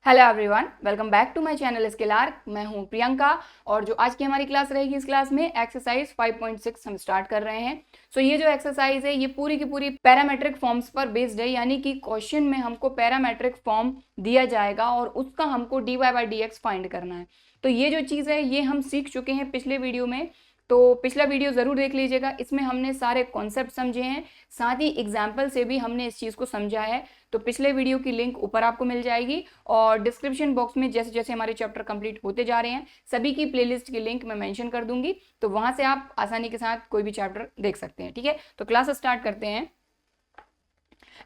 Hello everyone, welcome back to my channel Skill Arc. मैं हूं प्रियंका और जो आज की हमारी क्लास रहेगी, इस क्लास में एक्सरसाइज 5.6 हम स्टार्ट कर रहे हैं। ये जो एक्सरसाइज है ये पूरी की पूरी पैरामेट्रिक फॉर्म्स पर बेस्ड है, यानी कि क्वेश्चन में हमको पैरामेट्रिक फॉर्म दिया जाएगा और उसका हमको dy by d x find करना है। तो ये जो चीज़ है ये हम सीख चुके हैं पिछले वीडियो में, तो पिछला वीडियो ज़रूर देख लीजिएगा। इसमें हमने सारे कॉन्सेप्ट समझे हैं, साथ ही एग्जाम्पल से भी हमने इस चीज़ को समझा है। तो पिछले वीडियो की लिंक ऊपर आपको मिल जाएगी और डिस्क्रिप्शन बॉक्स में जैसे जैसे हमारे चैप्टर कंप्लीट होते जा रहे हैं सभी की प्लेलिस्ट की लिंक मैं मेंशन कर दूंगी, तो वहां से आप आसानी के साथ कोई भी चैप्टर देख सकते हैं। ठीक है, तो क्लास स्टार्ट करते हैं।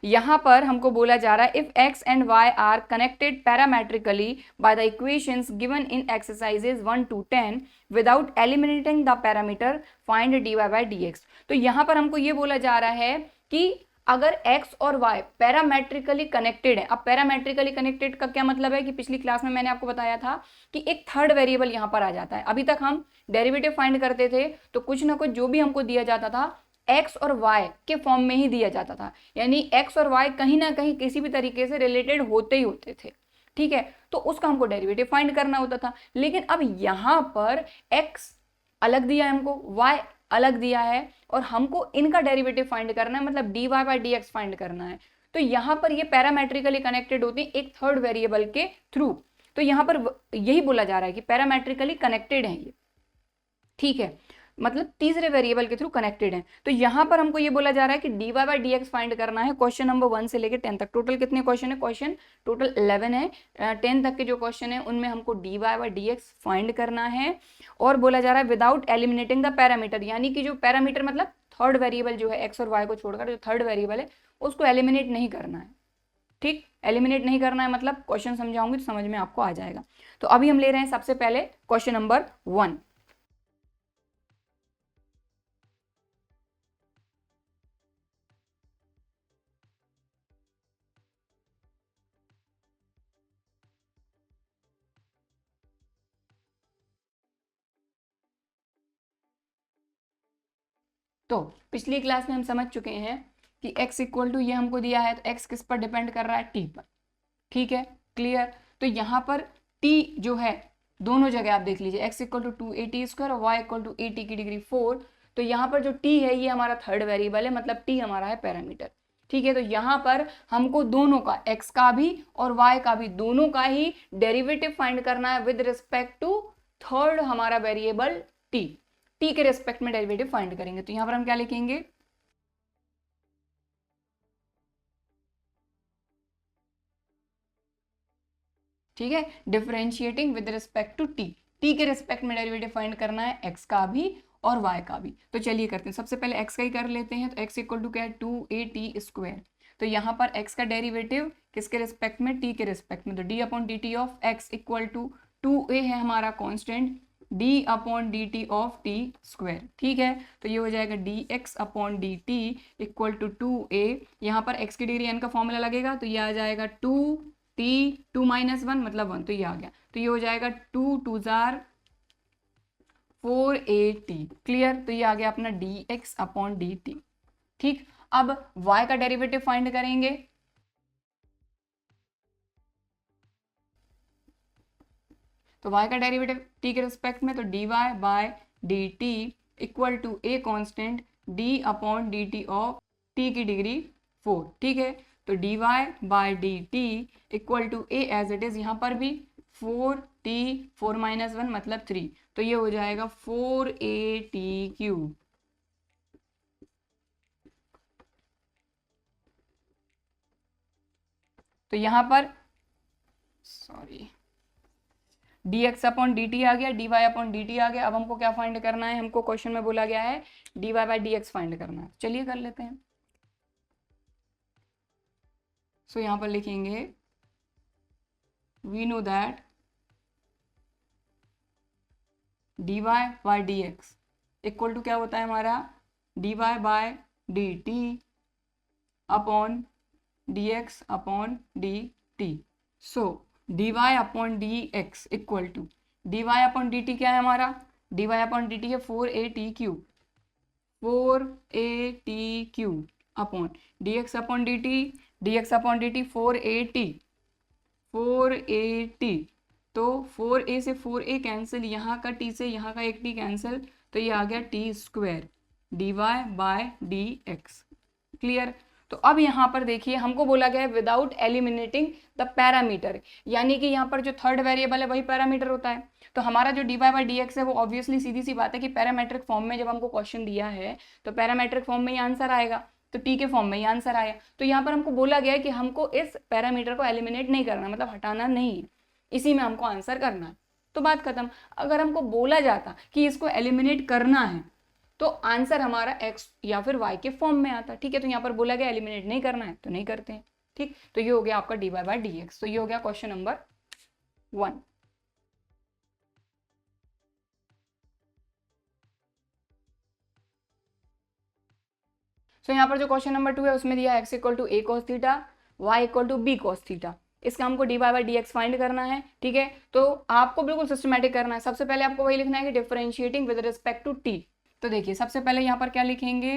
यहां पर हमको बोला जा रहा है if x and y are connected parametrically by the equations given in exercises 1 to 10 without eliminating the parameter find dy by dx। तो यहां पर हमको ये बोला जा रहा है कि अगर x और y पैरामेट्रिकली कनेक्टेड है। अब पैरामेट्रिकली कनेक्टेड का क्या मतलब है कि पिछली क्लास में मैंने आपको बताया था कि एक थर्ड वेरिएबल यहां पर आ जाता है। अभी तक हम डेरिवेटिव फाइंड करते थे तो कुछ ना कुछ जो भी हमको दिया जाता था x और y के फॉर्म में ही दिया जाता था, यानी x और y कहीं ना कहीं किसी भी तरीके से रिलेटेड होते ही होते थे। ठीक है, तो उसका हमको डेरिवेटिव फाइंड करना होता था। लेकिन अब यहां पर x अलग दिया है हमको, y अलग दिया है और हमको इनका डेरिवेटिव फाइंड करना है, मतलब dy by d x find करना है। तो यहां पर ये पैरामेट्रिकली कनेक्टेड होती है एक थर्ड वेरिएबल के थ्रू। तो यहां पर यही बोला जा रहा है कि पैरामेट्रिकली कनेक्टेड है ये। ठीक है, मतलब तीसरे वेरिएबल के थ्रू कनेक्टेड है। तो यहां पर हमको ये बोला जा रहा है कि dy by d x find करना है। क्वेश्चन नंबर 1 से लेकर 10 तक टोटल कितने क्वेश्चन है? क्वेश्चन टोटल 11 है। 10 तक के जो क्वेश्चन है उनमें हमको dy by d x find करना है। और बोला जा रहा है विदाउट एलिमिनेटिंग द पैरामीटर, यानी कि जो पैरामीटर मतलब थर्ड वेरिएबल जो है x और y को छोड़कर जो थर्ड वेरिएबल है उसको एलिमिनेट नहीं करना है। ठीक, एलिमिनेट नहीं करना है मतलब क्वेश्चन समझाऊंगी तो समझ में आपको आ जाएगा। तो अभी हम ले रहे हैं सबसे पहले क्वेश्चन नंबर 1। तो पिछली क्लास में हम समझ चुके हैं कि x इक्वल टू ये हमको दिया है, तो x किस पर डिपेंड कर रहा है? t पर। ठीक है, क्लियर। तो यहाँ पर t जो है दोनों जगह आप देख लीजिए, x इक्वल टू 2at² और y इक्वल टू at की डिग्री 4। तो यहाँ पर जो t है ये हमारा थर्ड वेरिएबल है, मतलब t हमारा है पैरामीटर। ठीक है, तो यहाँ पर हमको दोनों का x का भी और y का भी दोनों का ही डेरिवेटिव फाइंड करना है विद रिस्पेक्ट टू थर्ड हमारा वेरिएबल t। t के रेस्पेक्ट में डेरिवेटिव फाइंड करेंगे। तो यहाँ पर हम क्या लिखेंगे? ठीक है, differentiating with respect to t. T के रिस्पेक्ट में डेरिवेटिव फाइंड करना है एक्स का भी और वाई का भी। तो चलिए करते हैं, सबसे पहले एक्स का ही कर लेते हैं। तो एक्स इक्वल टू क्या है? 2at²। तो यहाँ पर एक्स का डेरिवेटिव किसके रिस्पेक्ट में? टी के रिस्पेक्ट में। तो d upon d t of x equal to 2a है हमारा constant, d upon d t of t²। ठीक है, तो ये हो जाएगा d x upon d t equal to 2a। यहाँ पर x की डिग्री n का फॉर्मूला लगेगा तो ये आ जाएगा 2t 2 - 1 मतलब 1, तो ये आ गया। तो ये हो जाएगा 2 2 जार 4at। क्लियर, तो ये आ गया अपना D x upon d T. ठीक, अब y का डेरिवेटिव फाइंड करेंगे। तो y का डेरिवेटिव t के रिस्पेक्ट में, तो dy by d t equal to a constant d upon d t of t की डिग्री 4। ठीक है, तो dy by d t equal to a as it is, यहाँ पर भी 4t 4 - 1 मतलब 3। तो ये हो जाएगा 4at³। तो यहाँ पर sorry d x upon d t आ गया, d y upon d t आ गया। अब हमको क्या फाइंड करना है? हमको क्वेश्चन में बोला गया है d y by d x find करना है। चलिए कर लेते हैं। सो यहाँ पर लिखेंगे we know that d y by d x equal to क्या होता है हमारा? D y by d t upon d x upon d t. So d y upon d x equal to d y upon d t क्या है हमारा? D y upon d t है 4at³ 4at³ upon d x upon d t, d x upon d t 4at 4AT, तो 4A से 4A cancel, यहाँ का T से यहाँ का एक T कैंसिल, तो ये आ गया T square dy by dx। Clear. तो अब यहाँ पर देखिए हमको बोला गया है विदाउट एलिमिनेटिंग द पैरामीटर, यानी कि यहाँ पर जो थर्ड वेरिएबल है वही पैरामीटर होता है। तो हमारा जो dy बाई dx है वो ऑब्वियसली सीधी सी बात है कि पैरामेट्रिक फॉर्म में जब हमको क्वेश्चन दिया है तो पैरामेट्रिक फॉर्म में ही आंसर आएगा, तो टी के फॉर्म में ही आंसर आया। तो यहाँ पर हमको बोला गया है कि हमको इस पैरामीटर को एलिमिनेट नहीं करना, मतलब हटाना नहीं है, इसी में हमको आंसर करना है, तो बात खत्म। अगर हमको बोला जाता कि इसको एलिमिनेट करना है तो आंसर हमारा x या फिर y के फॉर्म में आता, ठीक है। तो यहाँ पर बोला गया एलिमिनेट नहीं करना है तो नहीं करते हैं, ठीक। तो ये हो गया आपका dy बाई dx। तो ये हो गया क्वेश्चन नंबर 1। तो यहाँ पर जो क्वेश्चन नंबर 2 है उसमें दिया x equal to a cos theta, y equal to b cos theta. इसका हमको dy बाई dx फाइंड करना है, ठीक है। तो आपको बिल्कुल सिस्टमैटिक करना है। सबसे पहले आपको वही लिखना है कि differentiating with respect to t। तो देखिए सबसे पहले यहाँ पर क्या लिखेंगे,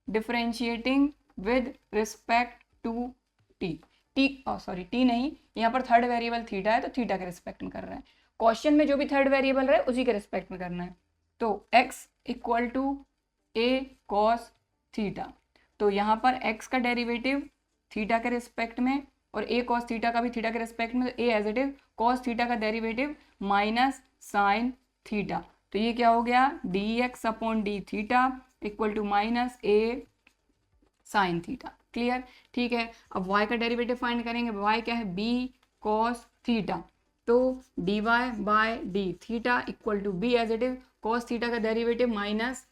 differentiating with respect to t नहीं, यहाँ पर थर्ड वेरिएबल थीटा है तो थीटा के रिस्पेक्ट में कर रहे हैं। क्वेश्चन में जो भी थर्ड वेरिएबल रहे उसी के रिस्पेक्ट में करना है। तो x equal to a cos theta, तो यहाँ पर x का डेरिवेटिव थीटा के रिस्पेक्ट में और a cos थीटा का भी थीटा के रिस्पेक्ट में, तो a as it is cos theta का डेरिवेटिव माइनस साइन थीटा, तो ये क्या हो गया dx upon d theta equal to minus a sine theta. Clear, ठीक है। अब y का डेरिवेटिव फाइंड करेंगे, y क्या है b cos थीटा, तो dy by d theta equal to b as it is cos theta का डेरिवेटिव माइनस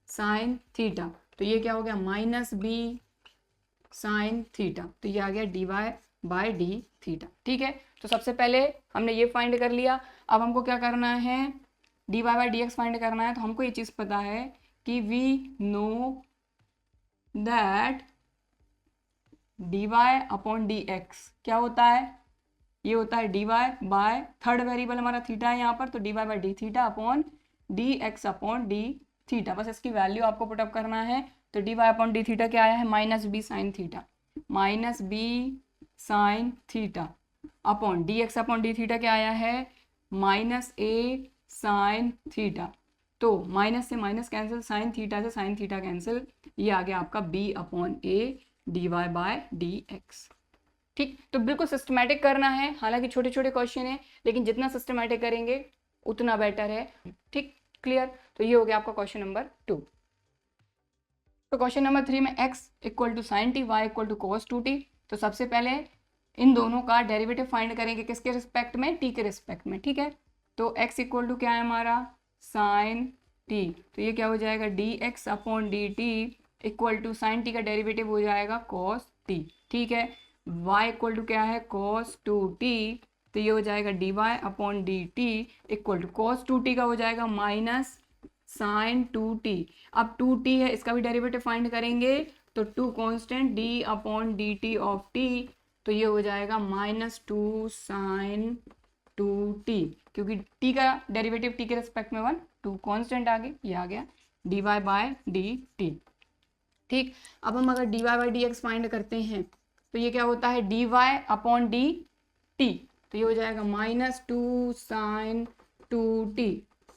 साइन थीटा, तो ये क्या हो गया माइनस b साइन थीटा, तो ये आ गया dy बाय डी थीटा, ठीक है। तो सबसे पहले हमने ये फाइंड कर लिया। अब हमको क्या करना है, dy बाय dx फाइंड करना है। तो हमको ये चीज़ पता है कि we know that dy upon dx क्या होता है, ये होता है dy बाय थर्ड वेरिएबल हमारा थीटा है यहाँ पर, तो dy by d theta upon dx upon d theta, बस इसकी वैल्यू आपको पुटअप करना है। तो dy अपॉन डी थीटा क्या आया है minus b sine theta, minus b sine theta upon dx upon d theta क्या आया है माइनस ए साइन थीटा, तो माइनस से माइनस कैंसिल, साइन थीटा से साइन थीटा कैंसिल, ये आ गया आपका b upon a d y by d x, ठीक। तो बिल्कुल सिस्टमैटिक करना है, हालांकि छोटे छोटे क्वेश्चन है लेकिन जितना सिस्टमैटिक करेंगे उतना बेटर है, ठीक। क्लियर, तो ये हो गया आपका क्वेश्चन नंबर 2। तो क्वेश्चन नंबर 3 में x equal to sine t, y equal to cos 2t। तो सबसे पहले इन दोनों का डेरिवेटिव फाइंड करेंगे, किसके रिस्पेक्ट में, t के रिस्पेक्ट में, ठीक है। तो x इक्वल टू क्या है हमारा साइन t, तो ये क्या हो जाएगा dx upon d t equal to sine t का डेरिवेटिव हो जाएगा कॉस टी, ठीक है। y इक्वल टू क्या है कॉस 2t, तो ये हो जाएगा dy upon d t equal to cos 2t का हो जाएगा माइनस साइन 2t। अब 2t है, इसका भी डेरिवेटिव फाइंड करेंगे, तो 2 constant d upon d t of t, तो ये हो जाएगा माइनस 2 साइन 2t, क्योंकि t का डेरिवेटिव t के रिस्पेक्ट में 1, 2 कांस्टेंट आ गए, ये आ गया dy बाय डी टी, ठीक। अब हम अगर dy by d x find करते हैं तो ये क्या होता है dy अपॉन डी टी, तो ये हो जाएगा माइनस 2 साइन 2t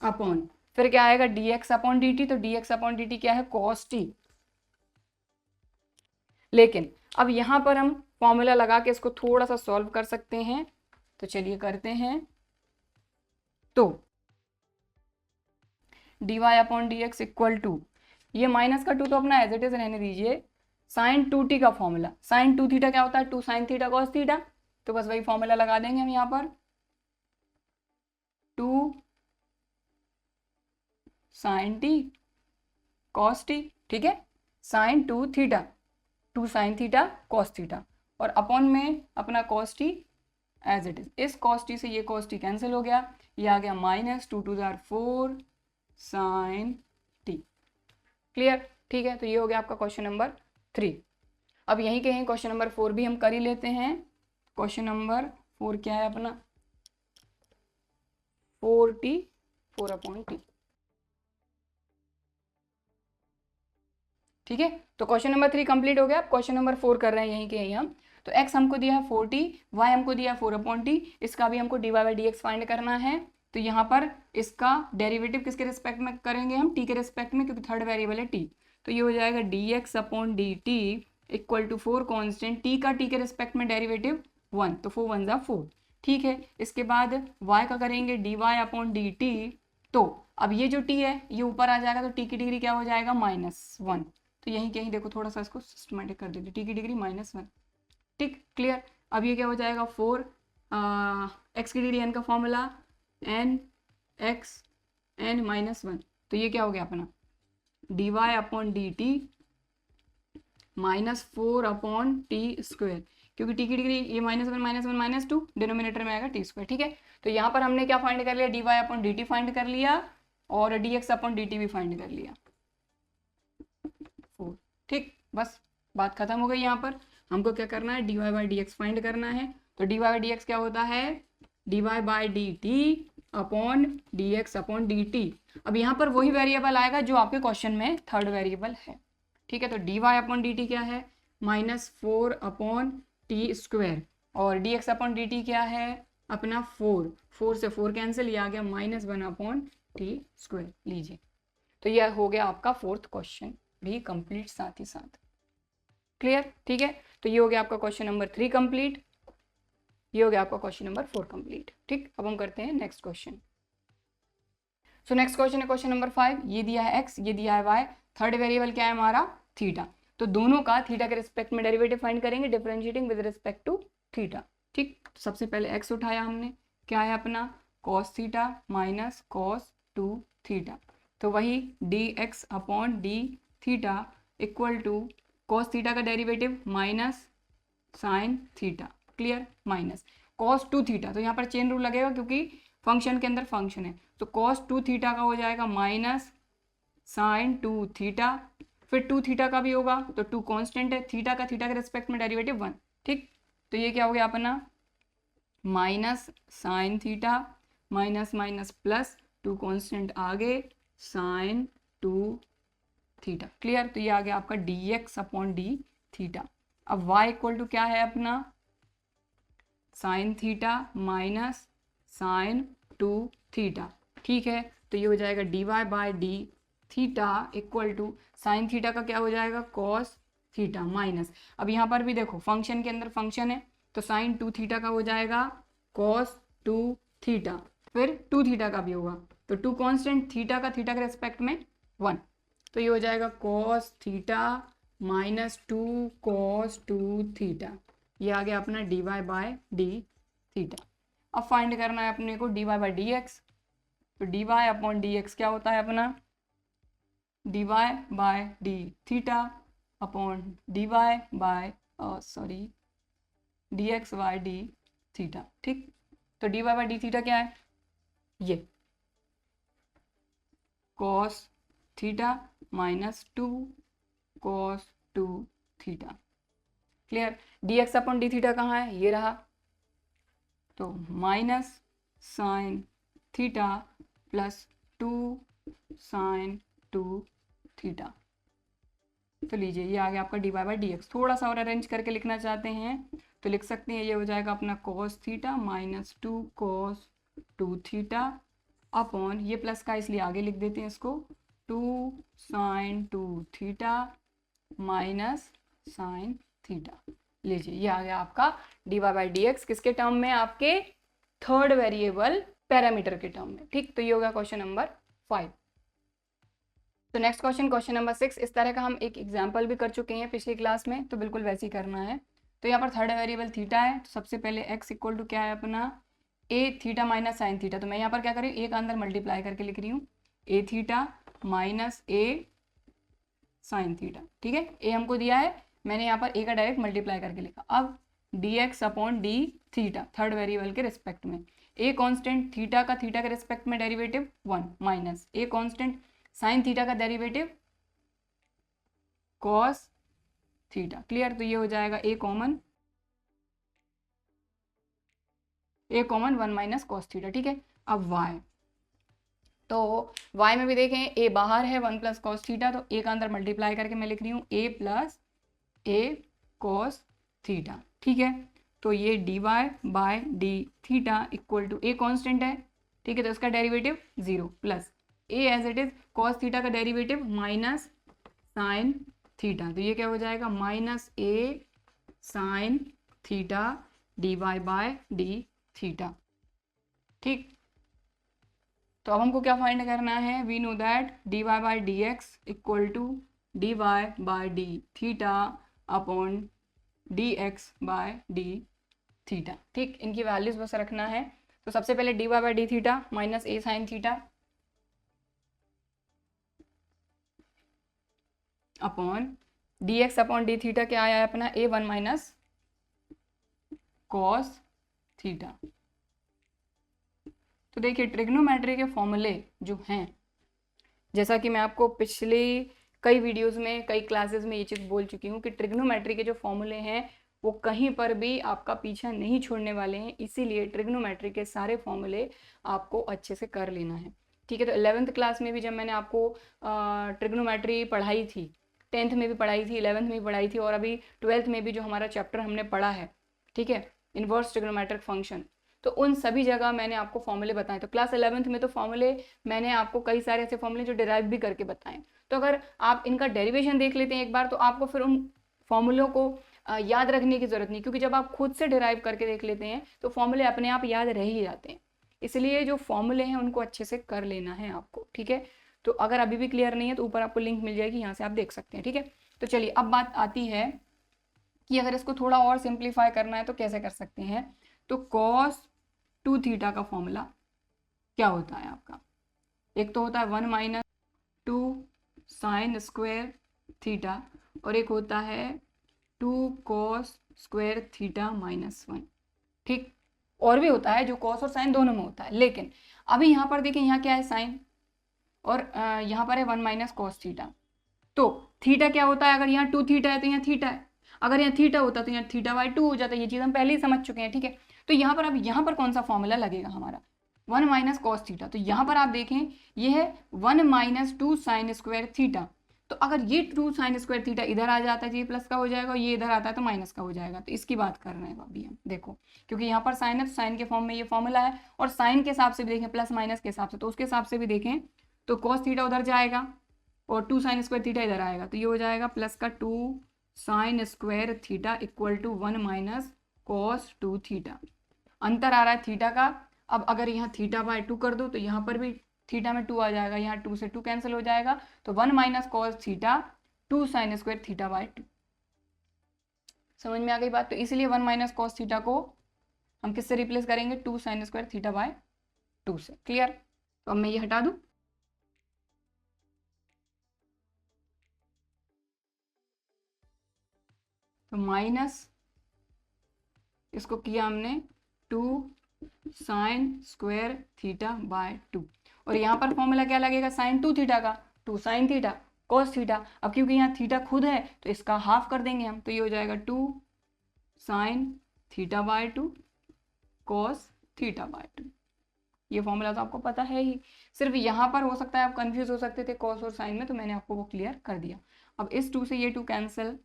अपॉन, फिर क्या आएगा dx अपॉन डी टी, तो dx अपॉन डी टी क्या है cos t। लेकिन अब यहाँ पर हम फॉर्मूला लगा के इसको थोड़ा सा सॉल्व कर सकते हैं, तो चलिए करते हैं। तो dy upon d x equal to, ये माइनस का 2 तो अपना एज इट इज रहने दीजिए, साइन 2t का फॉर्मूला, साइन 2 थीटा क्या होता है 2 साइन थीटा कॉस थीटा, तो बस वही फॉर्मूला लगा देंगे हम यहाँ पर 2 साइन टी कॉस टी, ठीक है, sine 2 theta 2 sine theta cos theta, और अपॉन में अपना cos t as it is, इस कॉस टी से ये कॉस टी कैंसिल हो गया, ये आ गया minus 2 two 4 sine t. Clear, ठीक है। तो ये हो गया आपका क्वेश्चन नंबर 3। अब यहीं के क्वेश्चन नंबर 4 भी हम कर ही लेते हैं। क्वेश्चन नंबर 4 क्या है अपना 4t 4 अपॉन टी, ठीक है। तो क्वेश्चन नंबर 3 कंप्लीट हो गया। अब क्वेश्चन नंबर 4 कर रहे हैं यहीं के यहीं हम। तो x हमको दिया है 4t, y हमको दिया है 4/t, इसका भी हमको dy/dx फाइंड करना है। तो यहाँ पर इसका डेरिवेटिव किसके रिस्पेक्ट में करेंगे हम, t के रिस्पेक्ट में, क्योंकि थर्ड वेरिएबल है t। तो ये हो जाएगा dx/dt equal to 4 constant, t का t के रिस्पेक्ट में डेरिवेटिव 1, तो 4 1 जा 4। ठीक है, इसके बाद y का करेंगे dy/dt। तो अब ये जो t है ये ऊपर आ जाएगा, तो t की डिग्री क्या हो जाएगा -1। तो यहीं कहीं देखो थोड़ा सा इसको सिस्टमेटिक कर दीजिए, t की डिग्री -1। ठीक, क्लियर। अब ये क्या हो जाएगा 4 x की डिग्री n का फॉर्मूला n x n -1। तो ये क्या हो गया अपना dy/dt -4/t², क्योंकि t की डिग्री ये -1 -1 -2 डिनोमिनेटर में आएगा t²। ठीक है, तो यहाँ पर हमने क्या फाइंड कर लिया, dy/dt फाइंड कर लिया और dx/dt भी फाइंड कर लिया 4। ठीक, बस बात खत्म हो गई। यहाँ पर हमको क्या करना है, dy/dx फाइंड करना है। तो dy/dx क्या होता है, dy/dt/dx/dt। अब यहाँ पर वही वेरिएबल आएगा जो आपके क्वेश्चन में थर्ड वेरिएबल है। ठीक है, तो dy/dt क्या है -4/t² और dx/dt क्या है अपना 4, 4 से 4 कैंसिल, ये आ गया -1/t²। लीजिए, तो यह हो गया आपका फोर्थ क्वेश्चन भी कंप्लीट साथ ही साथ। क्लियर, ठीक है, तो ये हो गया आपका क्वेश्चन नंबर 3 कंप्लीट, ये हो गया आपका क्वेश्चन नंबर 4 कंप्लीट। ठीक, अब हम करते हैं next question. So next question है क्वेश्चन नंबर 5। ये दिया है x, ये दिया है y, थर्ड वेरिएबल क्या है हमारा थीटा। तो दोनों का थीटा के रिस्पेक्ट में डेरिवेटिव फाइंड करेंगे, differentiating with respect to theta. ठीक, तो सबसे पहले x उठाया हमने, क्या है अपना cos theta minus cos 2 theta. तो वही dx/d theta equal to cos theta का derivative minus sine theta. Clear, minus cos 2 theta, तो यहाँ पर चेन रूल लगेगा क्योंकि फंक्शन के अंदर फंक्शन है। तो cos 2 थीटा का हो जाएगा माइनस साइन 2 थीटा, फिर 2 थीटा का भी होगा, तो 2 कांस्टेंट है, थीटा का थीटा के रिस्पेक्ट में डेरिवेटिव 1। ठीक, तो ये क्या हो गया अपना minus sine theta minus minus plus 2 constant आगे साइन 2 थीटा। क्लियर, तो ये आ गया आपका dx/d थीटा। अब y इक्वल टू क्या है अपना sine theta minus sine 2 theta. ठीक है, तो ये हो जाएगा dy/d theta equal to sine theta का क्या हो जाएगा cos थीटा माइनस, अब यहाँ पर भी देखो फंक्शन के अंदर फंक्शन है, तो साइन 2 थीटा का हो जाएगा cos 2 थीटा, फिर 2 थीटा का भी होगा, तो 2 कांस्टेंट, थीटा का थीटा के रेस्पेक्ट में 1। तो ये हो जाएगा cos theta minus 2 cos 2 theta. ये आ गया अपना dy/d थीटा। अब फाइंड करना है अपने को dy/dx। तो dy/dx क्या होता है अपना dy/d theta upon dx/d theta. ठीक, तो dy/d थीटा क्या है, ये cos theta minus 2 cos 2 theta. Clear, dx/d theta कहाँ है, ये रहा, तो minus sine theta plus 2 sine 2 theta. तो लीजिए ये आ गया आपका dy/dx। थोड़ा सा और अरेंज करके लिखना चाहते हैं तो लिख सकते हैं, ये हो जाएगा अपना cos theta minus 2 cos 2 theta upon, ये प्लस का इसलिए आगे लिख देते हैं इसको, 2 sine 2 theta minus sine theta. लीजिए ये आ गया आपका dy/dx किसके टर्म में, आपके थर्ड वेरिएबल पैरामीटर के टर्म में। ठीक, तो ये होगा क्वेश्चन नंबर 5। तो नेक्स्ट क्वेश्चन, क्वेश्चन नंबर 6। इस तरह का हम एक एग्जाम्पल भी कर चुके हैं पिछली क्लास में, तो बिल्कुल वैसे ही करना है। तो यहाँ पर थर्ड वेरिएबल थीटा है, तो सबसे पहले x इक्वल टू क्या है अपना a theta minus sine theta. तो मैं यहाँ पर क्या कर रही हूँ, ए का अंदर मल्टीप्लाई करके लिख रही हूँ, a theta minus a sine theta. ठीक है, a हमको दिया है, मैंने यहाँ पर a का डायरेक्ट मल्टीप्लाई करके लिखा। अब dx/d थीटा थर्ड वेरिएबल के रिस्पेक्ट में, a कांस्टेंट, थीटा का थीटा के रिस्पेक्ट में derivative 1 minus a constant sign theta का डेरिवेटिव cos थीटा। क्लियर, तो ये हो जाएगा a common 1 minus cos theta. ठीक है, अब y, तो y में भी देखें a बाहर है 1 प्लस cos थीटा, तो a का अंदर मल्टीप्लाई करके मैं लिख रही हूँ a plus a cos theta. ठीक है। तो ये dy by d theta equal to, a constant है, ठीक है, तो इसका derivative 0 plus a as it is cos theta का डेरिवेटिव माइनस साइन थीटा, तो ये क्या हो जाएगा minus a sine theta d y by d theta. ठीक, तो अब हमको क्या फाइंड करना है, we know that d y by d x equal to d y by d theta upon d x by d theta. ठीक, इनकी values बस रखना है। तो सबसे पहले d y by d theta minus a sine theta upon d x upon d theta क्या आया है अपना, a one minus cos theta. तो देखिए ट्रिग्नोमेट्री के फॉर्मूले जो हैं, जैसा कि मैं आपको पिछले कई वीडियोस में कई क्लासेस में ये चीज़ बोल चुकी हूँ कि ट्रिग्नोमेट्री के जो फॉर्मूले हैं वो कहीं पर भी आपका पीछा नहीं छोड़ने वाले हैं, इसीलिए ट्रिग्नोमेट्री के सारे फॉर्मूले आपको अच्छे से कर लेना है। ठीक है, तो 11th क्लास में भी जब मैंने आपको ट्रिग्नोमेट्री पढ़ाई थी, 10th में भी पढ़ाई थी, 11th में भी पढ़ाई थी, और अभी 12th में भी जो हमारा चैप्टर हमने पढ़ा है, ठीक है, इन्वर्स ट्रिग्नोमेट्रिक फंक्शन, तो उन सभी जगह मैंने आपको फॉर्मूले बताए। तो क्लास 11th में तो फॉर्मूले मैंने आपको कई सारे ऐसे फॉर्मूले जो डिराइव भी करके बताएं, तो अगर आप इनका डेरिवेशन देख लेते हैं एक बार, तो आपको फिर उन फॉर्मूलों को याद रखने की जरूरत नहीं, क्योंकि जब आप खुद से डिराइव करके देख लेते हैं तो फॉर्मूले अपने आप याद रह ही जाते हैं। इसलिए जो फॉर्मूले हैं उनको अच्छे से कर लेना है आपको। ठीक है, तो अगर अभी भी क्लियर नहीं है तो ऊपर आपको लिंक मिल जाएगी, यहाँ से आप देख सकते हैं। ठीक है, तो चलिए अब बात आती है कि अगर इसको थोड़ा और सिंप्लीफाई करना है तो कैसे कर सकते हैं। तो कॉस 2 थीटा का फॉर्मूला क्या होता है आपका, एक तो होता है 1 माइनस 2 साइन स्क्वायर थीटा, और एक होता है 2 कॉस स्क्वायर थीटा माइनस 1। ठीक, और भी होता है जो कॉस और साइन दोनों में होता है, लेकिन अभी यहाँ पर देखिए यहाँ क्या है साइन, और यहाँ पर है 1 माइनस कॉस थीटा। तो थीटा क्या होता है, अगर यहाँ 2 थीटा है तो यहाँ थीटा है, अगर यहाँ थीटा होता तो यहाँ थीटा बाई 2 हो जाता है। ये चीज़ हम पहले ही समझ चुके हैं। ठीक है, तो यहाँ पर अब यहाँ पर कौन सा फॉर्मूला लगेगा हमारा, 1 माइनस कॉस थीटा। तो यहाँ पर आप देखें ये है 1 माइनस 2 साइन स्क्वायर थीटा, तो अगर ये 2 साइन स्क्वायर थीटा इधर आ जाता है तो ये प्लस का हो जाएगा, और ये इधर आता है तो माइनस का हो जाएगा। तो इसकी बात कर रहे हैं अभी हम, देखो क्योंकि यहाँ पर साइन है तो साइन के फॉर्म में ये फॉर्मूला है, और साइन के हिसाब से भी देखें प्लस माइनस के हिसाब से, तो उसके हिसाब से भी देखें तो कॉस थीटा उधर जाएगा और 2 साइन स्क्वायर थीटा इधर आएगा, तो ये हो जाएगा प्लस का 2 sine square theta equal to 1 minus cos 2 theta. अंतर आ रहा है थीटा का। अब अगर यहाँ थीटा बाय 2 कर दो तो यहाँ पर भी थीटा में 2 आ जाएगा, यहाँ 2 से 2 कैंसिल हो जाएगा, तो 1 minus cos theta 2 sine square theta by 2। समझ में आ गई बात। तो इसलिए 1 माइनस कॉस थीटा को हम किससे रिप्लेस करेंगे, 2 साइन स्क्वायर थीटा बाय 2 से। क्लियर, तो अब मैं ये हटा दूं, तो माइनस इसको किया हमने 2 साइन स्क्वायर थीटा बाय 2, और यहाँ पर फॉर्मूला क्या लगेगा साइन 2 थीटा का, 2 साइन थीटा कॉस थीटा। अब क्योंकि यहाँ थीटा खुद है तो इसका हाफ कर देंगे हम, तो ये हो जाएगा 2 sine theta by 2 cos theta by 2। ये फॉर्मूला तो आपको पता है ही, सिर्फ यहाँ पर हो सकता है आप कंफ्यूज हो सकते थे कॉस और साइन में, तो मैंने आपको वो क्लियर कर दिया। अब इस 2 से ये 2 कैंसिल,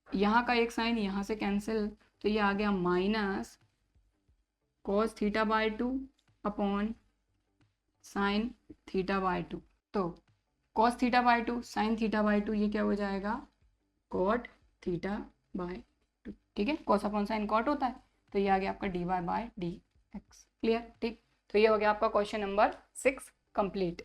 यहाँ का एक साइन यहाँ से कैंसिल, तो ये आ गया minus cos theta by 2 upon sine theta by 2। तो cos theta by 2 sine theta by 2 ये क्या हो जाएगा कॉट थीटा बाय 2। ठीक है, कॉस अपॉन साइन कॉट होता है, तो ये आ गया आपका d y by d x. Clear, ठीक, तो ये हो गया आपका क्वेश्चन नंबर 6 कंप्लीट।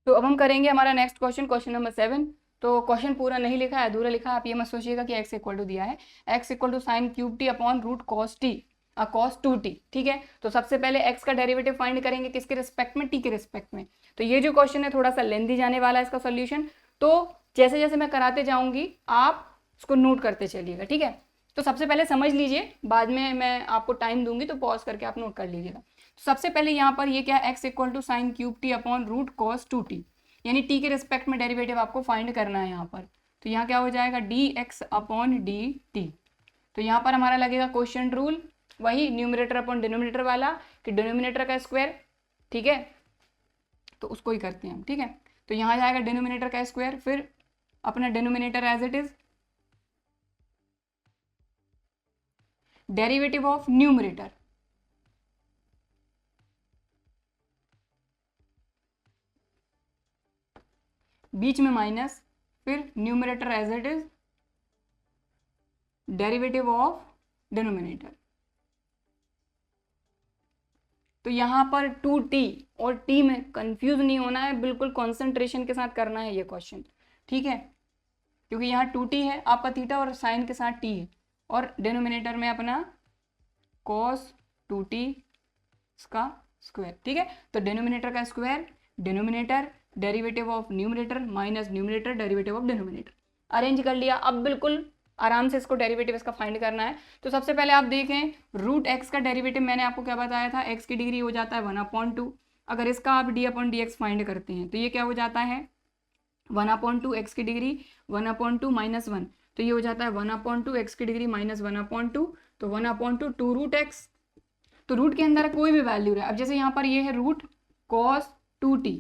तो अब हम करेंगे हमारा नेक्स्ट क्वेश्चन, क्वेश्चन नंबर 7। तो क्वेश्चन पूरा नहीं लिखा है, अधूरा लिखा है, आप ये मत सोचिएगा कि x इक्वल टू दिया है, x equal to sine cube t upon root cos t cos 2t। ठीक है, तो सबसे पहले x का डेरिवेटिव फाइंड करेंगे किसके रिस्पेक्ट में, t के रिस्पेक्ट में। तो ये जो क्वेश्चन है थोड़ा सा लेंथी जाने वाला है इसका सॉल्यूशन, तो जैसे जैसे मैं कराते जाऊंगी आप उसको नोट करते चलिएगा। ठीक है, तो सबसे पहले समझ लीजिए, बाद में मैं आपको टाइम दूंगी तो पॉज करके आप नोट कर लीजिएगा। तो सबसे पहले यहाँ पर ये क्या है, x equal to sine cube t upon root cos 2t, यानी t के रिस्पेक्ट में डेरिवेटिव आपको फाइंड करना है यहाँ पर। तो यहाँ क्या हो जाएगा dx अपॉन dt। तो यहाँ पर हमारा लगेगा क्वेश्चन रूल, वही न्यूमरेटर अपॉन डिनोमिनेटर वाला, कि डिनोमिनेटर का स्क्वायर, ठीक है, तो उसको ही करते हैं हम। ठीक है, तो यहाँ जाएगा डिनोमिनेटर का स्क्वायर, फिर अपना denominator as it is derivative of numerator, बीच में माइनस, फिर numerator as it is, derivative of denominator. तो यहां पर 2t और t में कंफ्यूज नहीं होना है, बिल्कुल कॉन्सेंट्रेशन के साथ करना है ये क्वेश्चन, ठीक है, क्योंकि यहाँ 2t है आपका थीटा और साइन के साथ t है, और डिनोमिनेटर में अपना cos 2t का स्क्वायर, ठीक है। तो डिनोमिनेटर का square, denominator derivative of numerator minus numerator derivative of denominator, arrange कर लिया। अब बिल्कुल आराम से इसको डेरिवेटिव इसका फाइंड करना है। तो सबसे पहले आप देखें, रूट एक्स का डेरिवेटिव मैंने आपको क्या बताया था, एक्स की डिग्री हो जाता है 1/2। अगर इसका आप d/dx फाइंड करते हैं तो ये क्या हो जाता है 1/2, एक्स की डिग्री 1/2 माइनस 1, तो ये हो जाता है 1/2 एक्स की डिग्री माइनस 1/2, तो 1/2 2 रूट एक्स। तो रूट के अंदर कोई भी वैल्यू रहे, अब जैसे यहाँ पर ये है रूट cos 2t,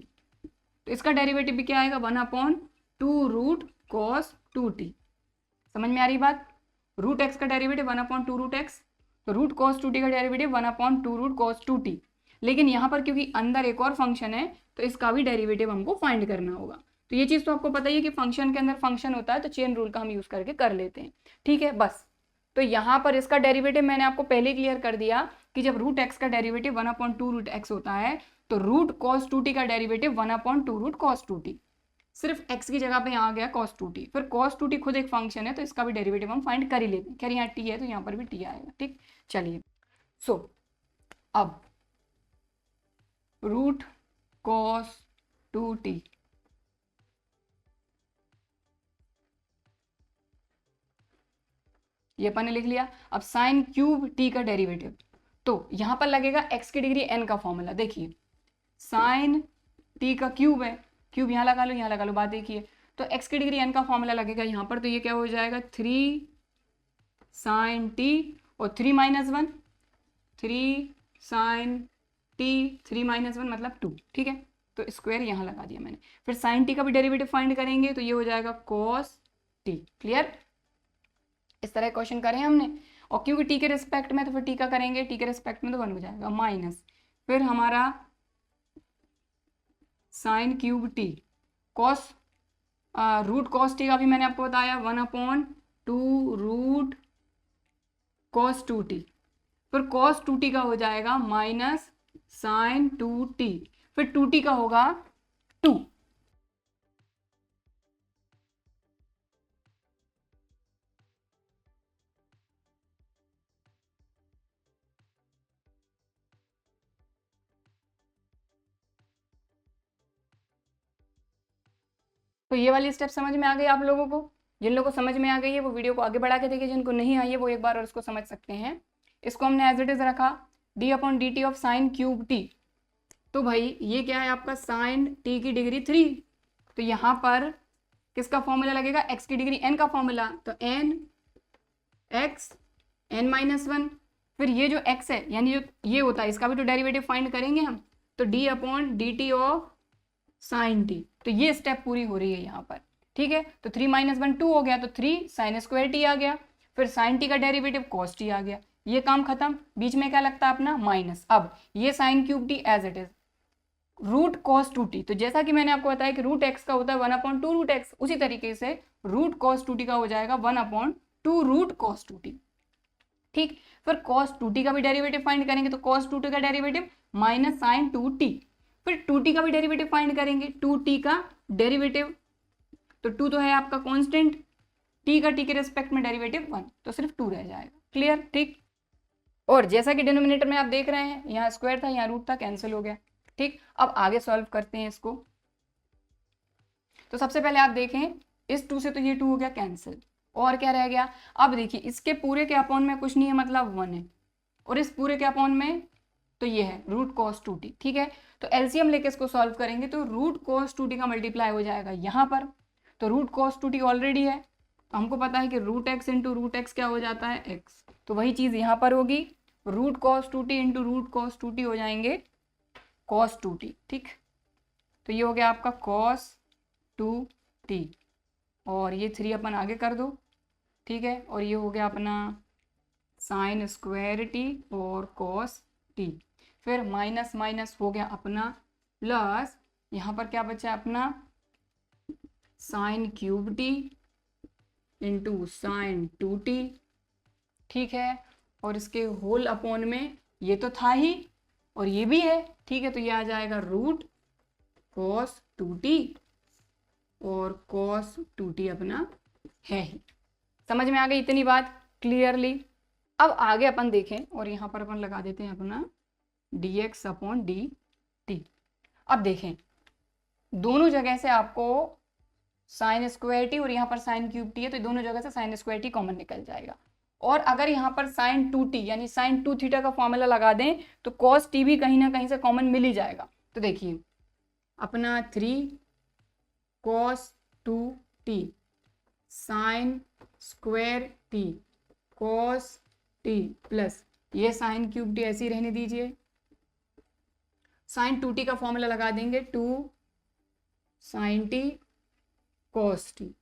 तो इसका डेरिवेटिव भी क्या आएगा 1/2 रूट cos 2t। समझ में आ रही बात, रूट एक्स का डेरिवेटिव 1/2 रूट एक्स, तो रूट cos 2t का डेरिवेटिव 1/2 रूट cos 2t। लेकिन यहाँ पर क्योंकि अंदर एक और फंक्शन है तो इसका भी डेरिवेटिव हमको फाइंड करना होगा। तो ये चीज़ तो आपको पता ही है कि फंक्शन के अंदर फंक्शन होता है, तो चेन रूल का हम यूज करके कर लेते हैं, ठीक है बस। तो यहाँ पर इसका डेरिवेटिव मैंने आपको पहले क्लियर कर दिया कि जब रूट एक्स का डेरिवेटिव 1/2 रूट एक्स होता है तो रूट cos 2t का डेरिवेटिव 1/2 रूट cos 2t, सिर्फ x की जगह पे यहाँ आ गया cos 2t, फिर cos 2t खुद एक फंक्शन है तो इसका भी डेरिवेटिव हम फाइंड कर ही लेते हैं। खैर यहाँ t है तो यहाँ पर भी t आएगा, ठीक। चलिए अब रूट cos 2t, ये अपन ने लिख लिया। अब साइन क्यूब t का डेरिवेटिव, तो यहाँ पर लगेगा x की डिग्री n का फॉर्मूला, देखिए साइन t का क्यूब है, क्यूब यहाँ लगा लो यहाँ लगा लो, बात देखिए। तो x की डिग्री n का फॉर्मूला लगेगा यहाँ पर, तो ये क्या हो जाएगा 3 साइन t और 3 माइनस 1, 3 साइन t, 3 माइनस 1 मतलब 2, ठीक है। तो स्क्वायर यहाँ लगा दिया मैंने। फिर साइन t का भी डेरिवेटिव फाइंड करेंगे तो ये हो जाएगा cos t, क्लियर। इस तरह क्वेश्चन करें हमने, और क्योंकि t के रिस्पेक्ट में तो फिर t का करेंगे, t के रिस्पेक्ट में तो 1 हो जाएगा माइनस, फिर हमारा sine cube t cos root cos t का भी मैंने आपको बताया 1/2 रूट cos 2t, फिर cos 2t का हो जाएगा माइनस साइन 2t, फिर 2t का होगा 2। तो ये वाली स्टेप समझ में आ गई आप लोगों को। जिन लोगों को समझ में आ गई है वो वीडियो को आगे बढ़ा के देखिए, जिनको नहीं आई है वो एक बार और इसको समझ सकते हैं। इसको हमने एज इट इज रखा d/dt of sine cube t, तो भाई ये क्या है आपका साइन t की डिग्री 3, तो यहाँ पर किसका फॉर्मूला लगेगा x की डिग्री n का फॉर्मूला, तो n x n माइनस 1, फिर ये जो x है यानी जो ये होता है इसका भी तो डेरिवेटिव फाइंड करेंगे हम, तो d/dt ऑफ साइन t, तो ये स्टेप पूरी हो रही है यहाँ पर, ठीक है। तो 3 माइनस 1 2 हो गया, तो 3 साइन स्क्वायर t आ गया, फिर साइन t का डेरिवेटिव cos t आ गया, ये काम खत्म। बीच में क्या लगता है अपना माइनस। अब ये sine cube t as it is root cos 2t, तो जैसा कि मैंने आपको बताया कि रूट एक्स का होता है 1/2 रूट एक्स, उसी तरीके से रूट cos 2t का हो जाएगा 1/2 रूट cos 2t, ठीक। फिर cos 2t का भी डेरिवेटिव फाइंड करेंगे, तो cos 2t का डेरिवेटिव माइनस साइन 2t, फिर 2t का भी डेरिवेटिव फाइंड करेंगे, 2t का डेरिवेटिव, तो 2 तो है आपका कांस्टेंट, t का t के रेस्पेक्ट में डेरिवेटिव 1, तो सिर्फ 2 रह जाएगा, क्लियर, ठीक। और जैसा कि डिनोमिनेटर में आप देख रहे हैं यहाँ स्क्वायर था यहाँ रूट था, कैंसिल हो गया, ठीक। अब आगे सॉल्व करते हैं इसको। तो सबसे पहले आप देखें इस 2 से तो ये 2 हो गया कैंसिल, और क्या रह गया, अब देखिए इसके पूरे के अपॉन में कुछ नहीं है मतलब 1 है, और इस पूरे के अपॉन में तो ये है रूट cos 2t, ठीक है। तो एलसीएम लेके इसको सॉल्व करेंगे तो रूट cos 2t का मल्टीप्लाई हो जाएगा यहाँ पर, तो रूट cos 2t ऑलरेडी है, हमको पता है कि root x into root x क्या हो जाता है x, तो वही चीज़ यहाँ पर होगी, root cos 2t into root cos 2t हो जाएंगे cos 2t, ठीक। तो ये हो गया आपका cos 2t, और ये 3 अपन आगे कर दो, ठीक है, और ये हो गया अपना साइन स्क्वायर टी और कॉस टी। फिर माइनस माइनस हो गया अपना प्लस, यहाँ पर क्या बचा अपना sign cube T into sine 2t, ठीक है। और इसके होल अपॉन में ये तो था ही और ये भी है, ठीक है, तो ये आ जाएगा रूट कॉस 2t और कॉस 2t अपना है ही। समझ में आ गई इतनी बात क्लियरली। अब आगे अपन देखें और यहाँ पर अपन लगा देते हैं अपना dx अपॉन dt। अब देखें दोनों जगह से आपको साइन स्क्वायर टी और यहाँ पर साइन क्यूब टी है, तो दोनों जगह से साइन स्क्वायर टी कॉमन निकल जाएगा। और अगर यहाँ पर साइन 2t यानी साइन 2 थीटा का फॉर्मूला लगा दें तो कॉस टी भी कहीं ना कहीं से कॉमन मिल ही जाएगा। तो देखिए अपना 3 cos 2t sign square T cos t plus ये साइन क्यूब टी ऐसे ही रहने दीजिए। साइन 2t का फॉर्मूला लगा देंगे 2 साइन टी कॉस टी,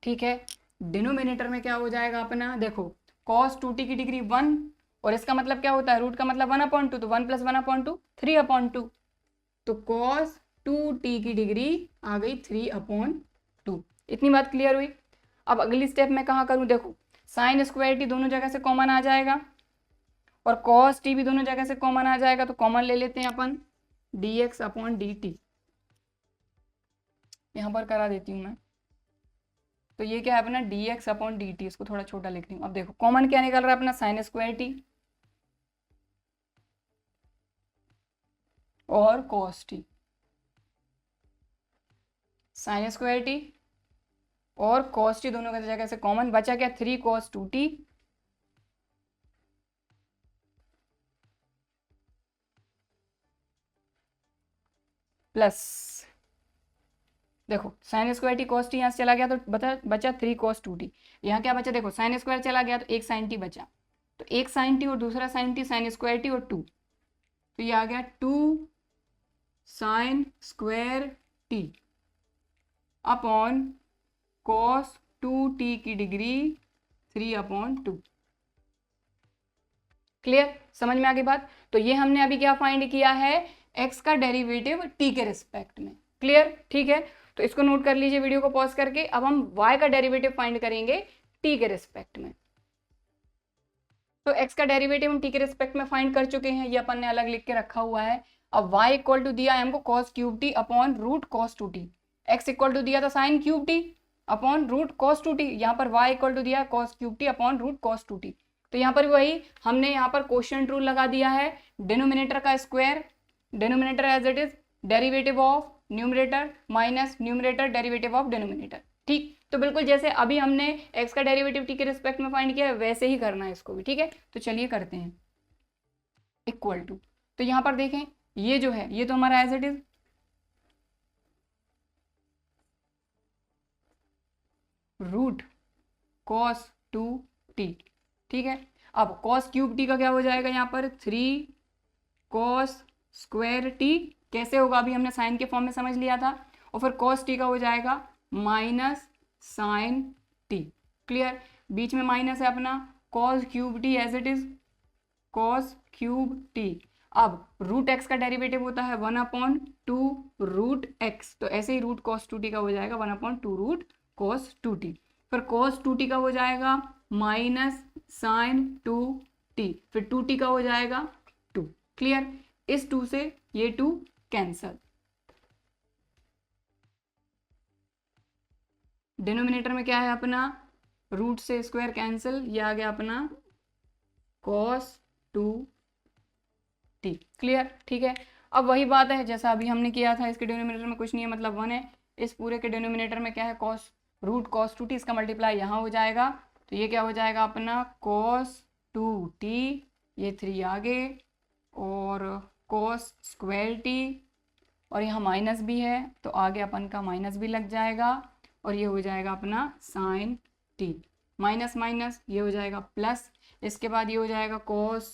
ठीक है। डिनोमिनेटर में क्या हो जाएगा अपना, देखो कॉस 2t की डिग्री 1 और इसका मतलब क्या होता है, रूट का मतलब 1/2, तो 1 + 1/2 3/2, तो कॉस 2t की डिग्री आ गई 3/2। इतनी बात क्लियर हुई। अब अगली स्टेप में कहाँ करूँ, देखो साइन स्क्वायर टी दोनों जगह से कॉमन आ जाएगा और कॉस टी भी दोनों जगह से कॉमन आ जाएगा, तो कॉमन ले लेते हैं अपन dx अपॉन dt। यहाँ पर करा देती हूँ मैं, तो ये क्या है अपना dx अपॉन dt, इसको थोड़ा छोटा लिख रही हूँ। अब देखो कॉमन क्या निकल रहा है अपना साइन स्क्वायर टी और cos T, sine square t और कॉस टी दोनों की जगह से कॉमन बचा क्या 3 cos 2t प्लस, देखो sign square T cos T यहाँ से चला गया तो बचा 3 cos 2t। यहाँ क्या बचा, देखो साइन स्क्वायर चला गया तो एक साइन टी बचा, तो एक साइन टी और दूसरा sine t sine square t और 2, तो ये आ गया 2 sine square t upon cos 2t की डिग्री 3/2। क्लियर, समझ में आ गई बात। तो ये हमने अभी क्या फाइंड किया है, x का डेरिवेटिव t के रिस्पेक्ट में। क्लियर, ठीक है, तो इसको नोट कर लीजिए वीडियो को पॉज करके। अब हम y का डेरिवेटिव फाइंड करेंगे t के रिस्पेक्ट में। तो x का डेरिवेटिव हम t के रिस्पेक्ट में फाइंड कर चुके हैं, ये अपन ने अलग लिख के रखा हुआ है। अब y इक्वल टू दिया है हमको cos cube t upon root cos 2t, x equal to दिया था sine cube t upon root cos 2t, यहाँ पर y इक्वल टू दिया है cos cube t upon root cos 2t। तो यहाँ पर वही हमने यहाँ पर क्वोशिएंट रूल लगा दिया है, डिनोमिनेटर का square, denominator as it is derivative of numerator minus numerator derivative of denominator. ठीक, तो बिल्कुल जैसे अभी हमने x का डेरिवेटिव t के रिस्पेक्ट में फाइंड किया है वैसे ही करना है इसको भी, ठीक है। तो चलिए करते हैं इक्वल टू, तो यहाँ पर देखें ये जो है ये तो हमारा as it is root cos 2t, ठीक है। अब cos क्यूब टी का क्या हो जाएगा, यहाँ पर 3 cos स्क्वायर टी, कैसे होगा अभी हमने साइन के फॉर्म में समझ लिया था, और फिर cos टी का हो जाएगा माइनस साइन टी। क्लियर, बीच में माइनस है अपना cos cube t as it is cos cube t. अब रूट एक्स का डेरिवेटिव होता है 1/2 रूट एक्स, तो ऐसे ही रूट cos 2t का हो जाएगा 1/2 रूट cos 2t। फिर cos 2t का हो जाएगा माइनस साइन 2t, फिर 2t का हो जाएगा 2। क्लियर, इस 2 से ये 2 कैंसल, डिनोमिनेटर में क्या है अपना रूट से स्क्वायर कैंसिल, ये आ गया अपना cos 2t। क्लियर, ठीक है। अब वही बात है जैसा अभी हमने किया था, इसके डिनोमिनेटर में कुछ नहीं है मतलब 1 है, इस पूरे के डिनोमिनेटर में क्या है cos रूट cos 2t, इसका मल्टीप्लाई यहाँ हो जाएगा, तो ये क्या हो जाएगा अपना cos 2t, ये 3 आगे और cos स्क्वायर t, और यहाँ माइनस भी है तो आगे अपन का माइनस भी लग जाएगा, और ये हो जाएगा अपना साइन t, माइनस माइनस ये हो जाएगा प्लस, इसके बाद ये हो जाएगा cos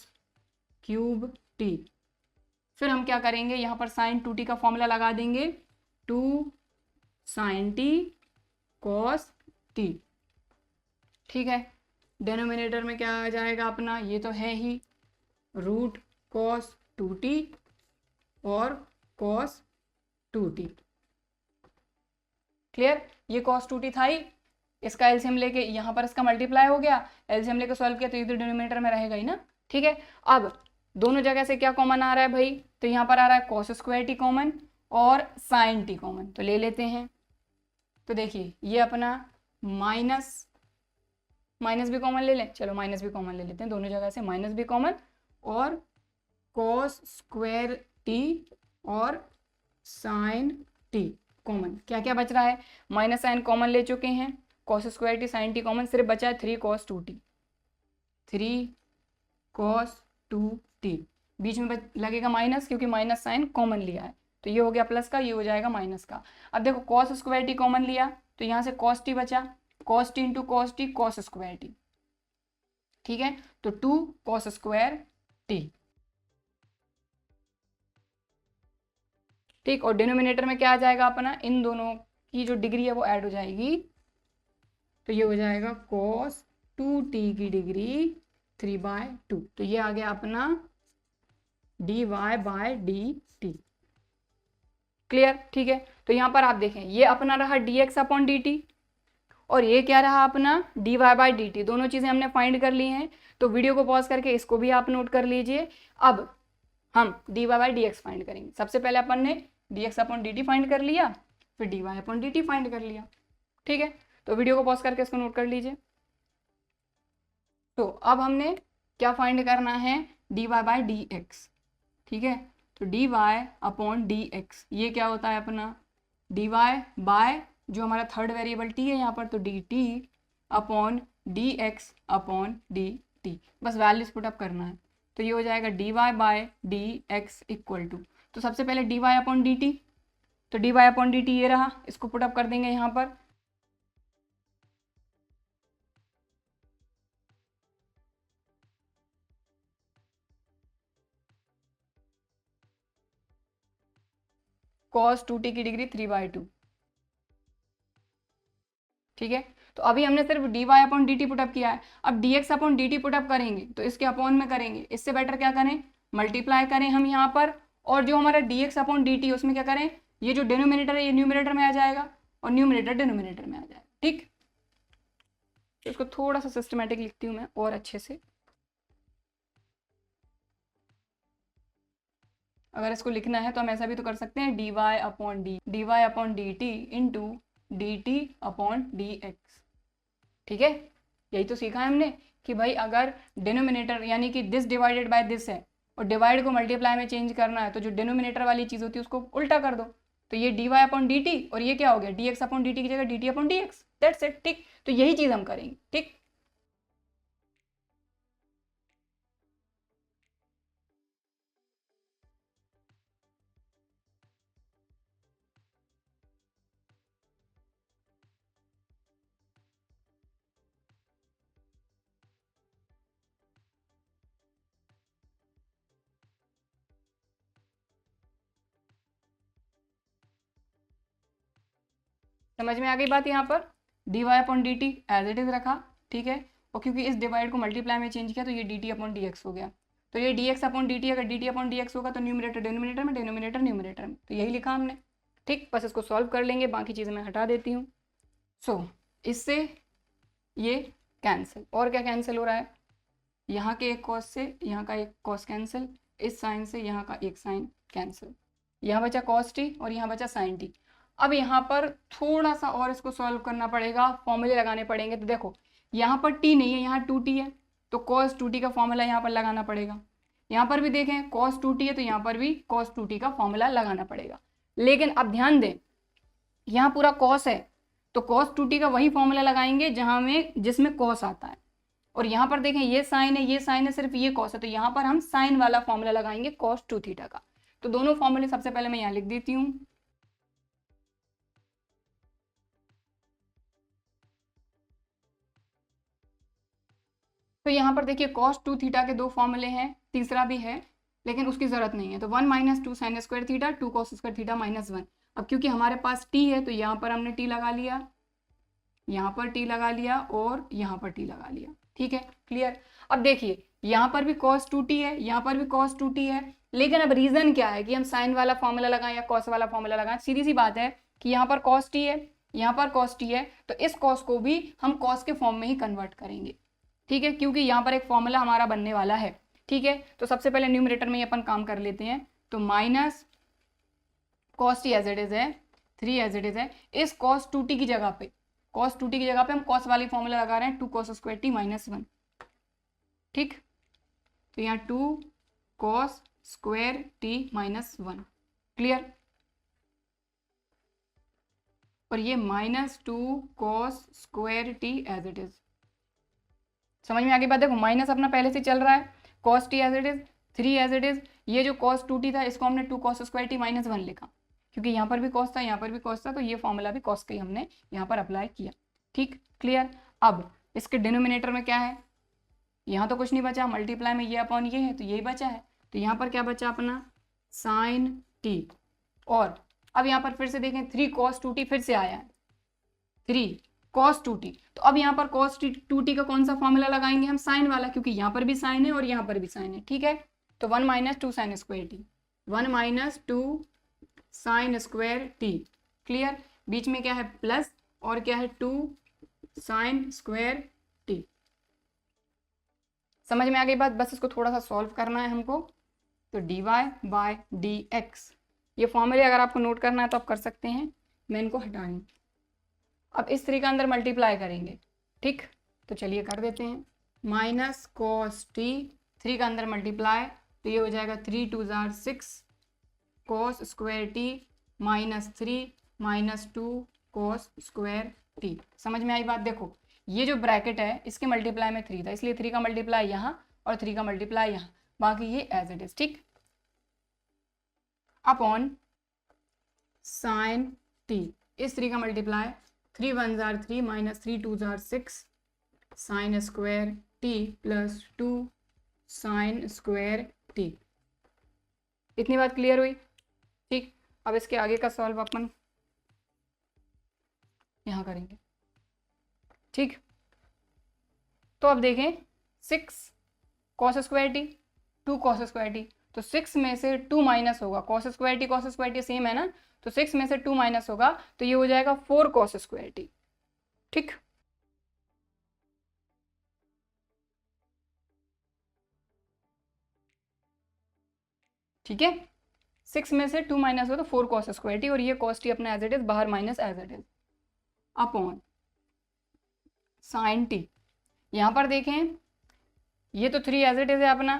क्यूब t। फिर हम क्या करेंगे, यहाँ पर साइन 2t का फॉर्मूला लगा देंगे 2 साइन t cos t, ठीक है। डिनोमिनेटर में क्या आ जाएगा अपना, ये तो है ही रूट कॉस 2t और कॉस 2t। क्लियर, ये कॉस 2t था ही, इसका एलसीएम लेके यहाँ पर इसका मल्टीप्लाई हो गया, एलसीएम लेके सॉल्व किया तो ये तो डिनोमिनेटर में रहेगा ही ना। ठीक है, अब दोनों जगह से क्या कॉमन आ रहा है भाई, तो यहाँ पर आ रहा है कॉस स्क्वायर टी कॉमन और साइन टी कॉमन, तो ले लेते हैं। तो देखिए ये अपना माइनस भी कॉमन ले लें, चलो माइनस भी कॉमन ले लेते हैं, दोनों जगह से माइनस भी कॉमन, और कॉस स्क्वायर टी और साइन टी कॉमन। क्या क्या बच रहा है, माइनस साइन कॉमन ले चुके हैं, cos square t sine t common, सिर्फ बचा है 3 cos 2t, 3 cos 2t, बीच में लगेगा माइनस क्योंकि माइनस साइन कॉमन लिया है, तो ये हो गया प्लस का, ये हो जाएगा माइनस का। अब देखो कॉस स्क्वायर टी कॉमन लिया तो यहाँ से कॉस टी बचा, cos t into cos t cos square T, ठीक है, तो 2 cos स्क्वायर टी, ठीक, और डिनोमिनेटर में क्या आ जाएगा अपना, इन दोनों की जो डिग्री है वो ऐड हो जाएगी, तो ये हो जाएगा cos 2t की डिग्री 3/2, तो ये आ गया अपना dy/dt। क्लियर, ठीक है, तो यहाँ पर आप देखें ये अपना रहा dx/dt और ये क्या रहा अपना dy/dt, दोनों चीजें हमने फाइंड कर ली हैं, तो वीडियो को पॉज करके इसको भी आप नोट कर लीजिए। अब हम dy/dx फाइंड करेंगे, सबसे पहले अपन ने dx/dt फाइंड कर लिया, फिर dy/dt फाइंड कर लिया, ठीक है, तो वीडियो को पॉज करके इसको नोट कर लीजिए। तो अब हमने क्या फाइंड करना है, dy/dx, ठीक है, तो dy/dx ये क्या होता है अपना dy बाय जो हमारा थर्ड वेरिएबल t है यहाँ पर, तो dt/dx/dt, बस वैल्यूज पुटअप करना है, तो ये हो जाएगा dy/dx इक्वल टू, तो सबसे पहले dy/dt, तो dy/dt ये रहा, इसको पुटअप कर देंगे यहाँ पर, cos 2t की डिग्री 3/2, ठीक है, तो अभी हमने सिर्फ dy/dt पुटअप किया है, अब dx/dt पुटअप करेंगे तो इसके अपॉन में करेंगे, इससे बेटर क्या करें, मल्टीप्लाई करें हम यहाँ पर, और जो हमारा dx/dt उसमें क्या करें, ये जो डिनोमिनेटर है ये न्यूमिनेटर में आ जाएगा और न्यूमिनेटर डिनोमिनेटर में आ जाएगा, ठीक, तो इसको थोड़ा सा सिस्टमेटिक लिखती हूँ मैं और अच्छे से, अगर इसको लिखना है तो हम ऐसा भी तो कर सकते हैं dy/dt इंटू dt/dx, ठीक है, यही तो सीखा है हमने कि भाई अगर डिनोमिनेटर यानी कि दिस डिवाइडेड बाय दिस है और डिवाइड को मल्टीप्लाई में चेंज करना है तो जो डिनोमिनेटर वाली चीज होती है उसको उल्टा कर दो, तो ये dy/dt और ये क्या हो गया dx/dt की जगह dt/dx, दैट्स इट, ठीक, तो यही चीज हम करेंगे, ठीक। समझ में आ गई बात, यहाँ पर dy/dt एज इट इज रखा, ठीक है, और क्योंकि इस डिवाइड को मल्टीप्लाई में चेंज किया तो ये dt/dx हो गया, तो ये dx/dt अगर dt/dx होगा तो न्यूमिनेटर डिनोमिनेटर में, डिनोमिनेटर न्यूमिनेटर में, तो यही लिखा हमने, ठीक, बस इसको सॉल्व कर लेंगे, बाकी चीज़ें मैं हटा देती हूँ। सो इससे ये कैंसिल, और क्या कैंसिल हो रहा है, यहाँ के एक कॉस से यहाँ का एक कॉस कैंसिल, इस साइन से यहाँ का एक साइन कैंसिल, यहाँ बचा कॉस टी और यहाँ बचा साइन टी। अब यहाँ पर थोड़ा सा और इसको सॉल्व करना पड़ेगा, फॉर्मूले लगाने पड़ेंगे, तो देखो यहाँ पर टी नहीं है, यहाँ 2t है, तो cos 2t का फॉर्मूला यहाँ पर लगाना पड़ेगा, यहाँ पर भी देखें cos 2t है तो यहाँ पर भी cos 2t का फॉर्मूला लगाना पड़ेगा, लेकिन अब ध्यान दें यहाँ पूरा cos है तो cos 2t का वही फॉर्मूला लगाएंगे जहाँ में जिसमें cos आता है, और यहाँ पर देखें ये साइन है, ये साइन है, सिर्फ ये cos है, तो यहाँ पर हम साइन वाला फॉर्मूला लगाएंगे cos 2 थीटा का, तो दोनों फॉर्मूले सबसे पहले मैं यहाँ लिख देती हूँ। तो यहाँ पर देखिए cos 2 थीटा के दो फॉर्मूले हैं, तीसरा भी है लेकिन उसकी जरूरत नहीं है, तो 1 - 2 sin square theta 2 cos square theta -1। अब क्योंकि हमारे पास t है तो यहाँ पर हमने t लगा लिया, यहाँ पर t लगा लिया और यहाँ पर t लगा लिया, ठीक है, क्लियर। अब देखिए यहाँ पर भी cos 2t है, यहाँ पर भी cos 2t है, लेकिन अब रीजन क्या है कि हम साइन वाला फॉर्मूला लगाएं या cos वाला फॉर्मूला लगाएं। सीधी सी बात है कि यहाँ पर cos t है, यहाँ पर cos t है, तो इस cos को भी हम cos के फॉर्म में ही कन्वर्ट करेंगे, ठीक है, क्योंकि यहाँ पर एक फॉर्मूला हमारा बनने वाला है, ठीक है। तो सबसे पहले न्यूमरेटर में ही अपन काम कर लेते हैं, तो minus cos t as it is है, 3 एज इट इज है, इस cos 2t की जगह पे, cos 2t की जगह पे हम cos वाली फॉर्मूला लगा रहे हैं 2 cos स्क्वायर t माइनस 1, ठीक। तो यहाँ 2 cos square t minus 1, clear. और ये minus 2 cos square t as it is, समझ में आगे बात। देखो माइनस अपना पहले से चल रहा है, cos t as it is, 3 as it is, ये जो cos 2t था इसको हमने 2 cos स्क्वायर t माइनस 1 लिखा, क्योंकि यहाँ पर भी cos था, यहाँ पर भी cos था, तो ये फॉर्मूला भी cos का ही हमने यहाँ पर अप्लाई किया, ठीक, क्लियर। अब इसके डिनोमिनेटर में क्या है, यहाँ तो कुछ नहीं बचा, मल्टीप्लाई में ये अपॉन ये है तो यही बचा है, तो यहाँ पर क्या बचा अपना साइन t। और अब यहाँ पर फिर से देखें 3 cos 2t फिर से आया है, 3 cos 2t, तो अब यहाँ पर cos 2t का कौन सा फॉर्मूला लगाएंगे हम, साइन वाला, क्योंकि यहाँ पर भी साइन है और यहाँ पर भी साइन है, ठीक है। तो 1 minus 2 sine square t, 1 minus 2 sine square t, clear. बीच में क्या है प्लस और क्या है 2 साइन स्क्वायर टी, समझ में आ गई बात। बस इसको थोड़ा सा सॉल्व करना है हमको, तो dy बाय dx, ये फॉर्मूले अगर आपको नोट करना है तो आप कर सकते हैं, मैं इनको हटा दूँ। अब इस 3 का अंदर मल्टीप्लाई करेंगे, ठीक, तो चलिए कर देते हैं, माइनस cos t, 3 का अंदर मल्टीप्लाई, तो ये हो जाएगा 3 2 jar 6 cos square t minus 3 minus 2 cos square t, समझ में आई बात। देखो ये जो ब्रैकेट है इसके मल्टीप्लाई में 3 था, इसलिए 3 का मल्टीप्लाई यहाँ और 3 का मल्टीप्लाई यहाँ, बाकी ये एज इट इज, ठीक, अपॉन साइन t, इस 3 का multiply, 3 1 jar 3 minus 3 2 jar 6 sine square t plus 2 sine square t, इतनी बात क्लियर हुई, ठीक। अब इसके आगे का सॉल्व अपन यहाँ करेंगे, ठीक। तो अब देखें 6 cos square T, 2 cos square T, तो 6 में से 2 माइनस होगा, cos स्क्वायर टी सेम है ना, तो 6 में से 2 माइनस होगा तो ये हो जाएगा 4 cos स्क्वायर टी, ठीक। ठीक है, 6 में से 2 माइनस हो तो 4 cos स्क्वायर टी, और ये cos टी अपना एज इट इज बाहर minus as it is, upon sine t. यहाँ पर देखें ये तो 3 एज इट इज है अपना,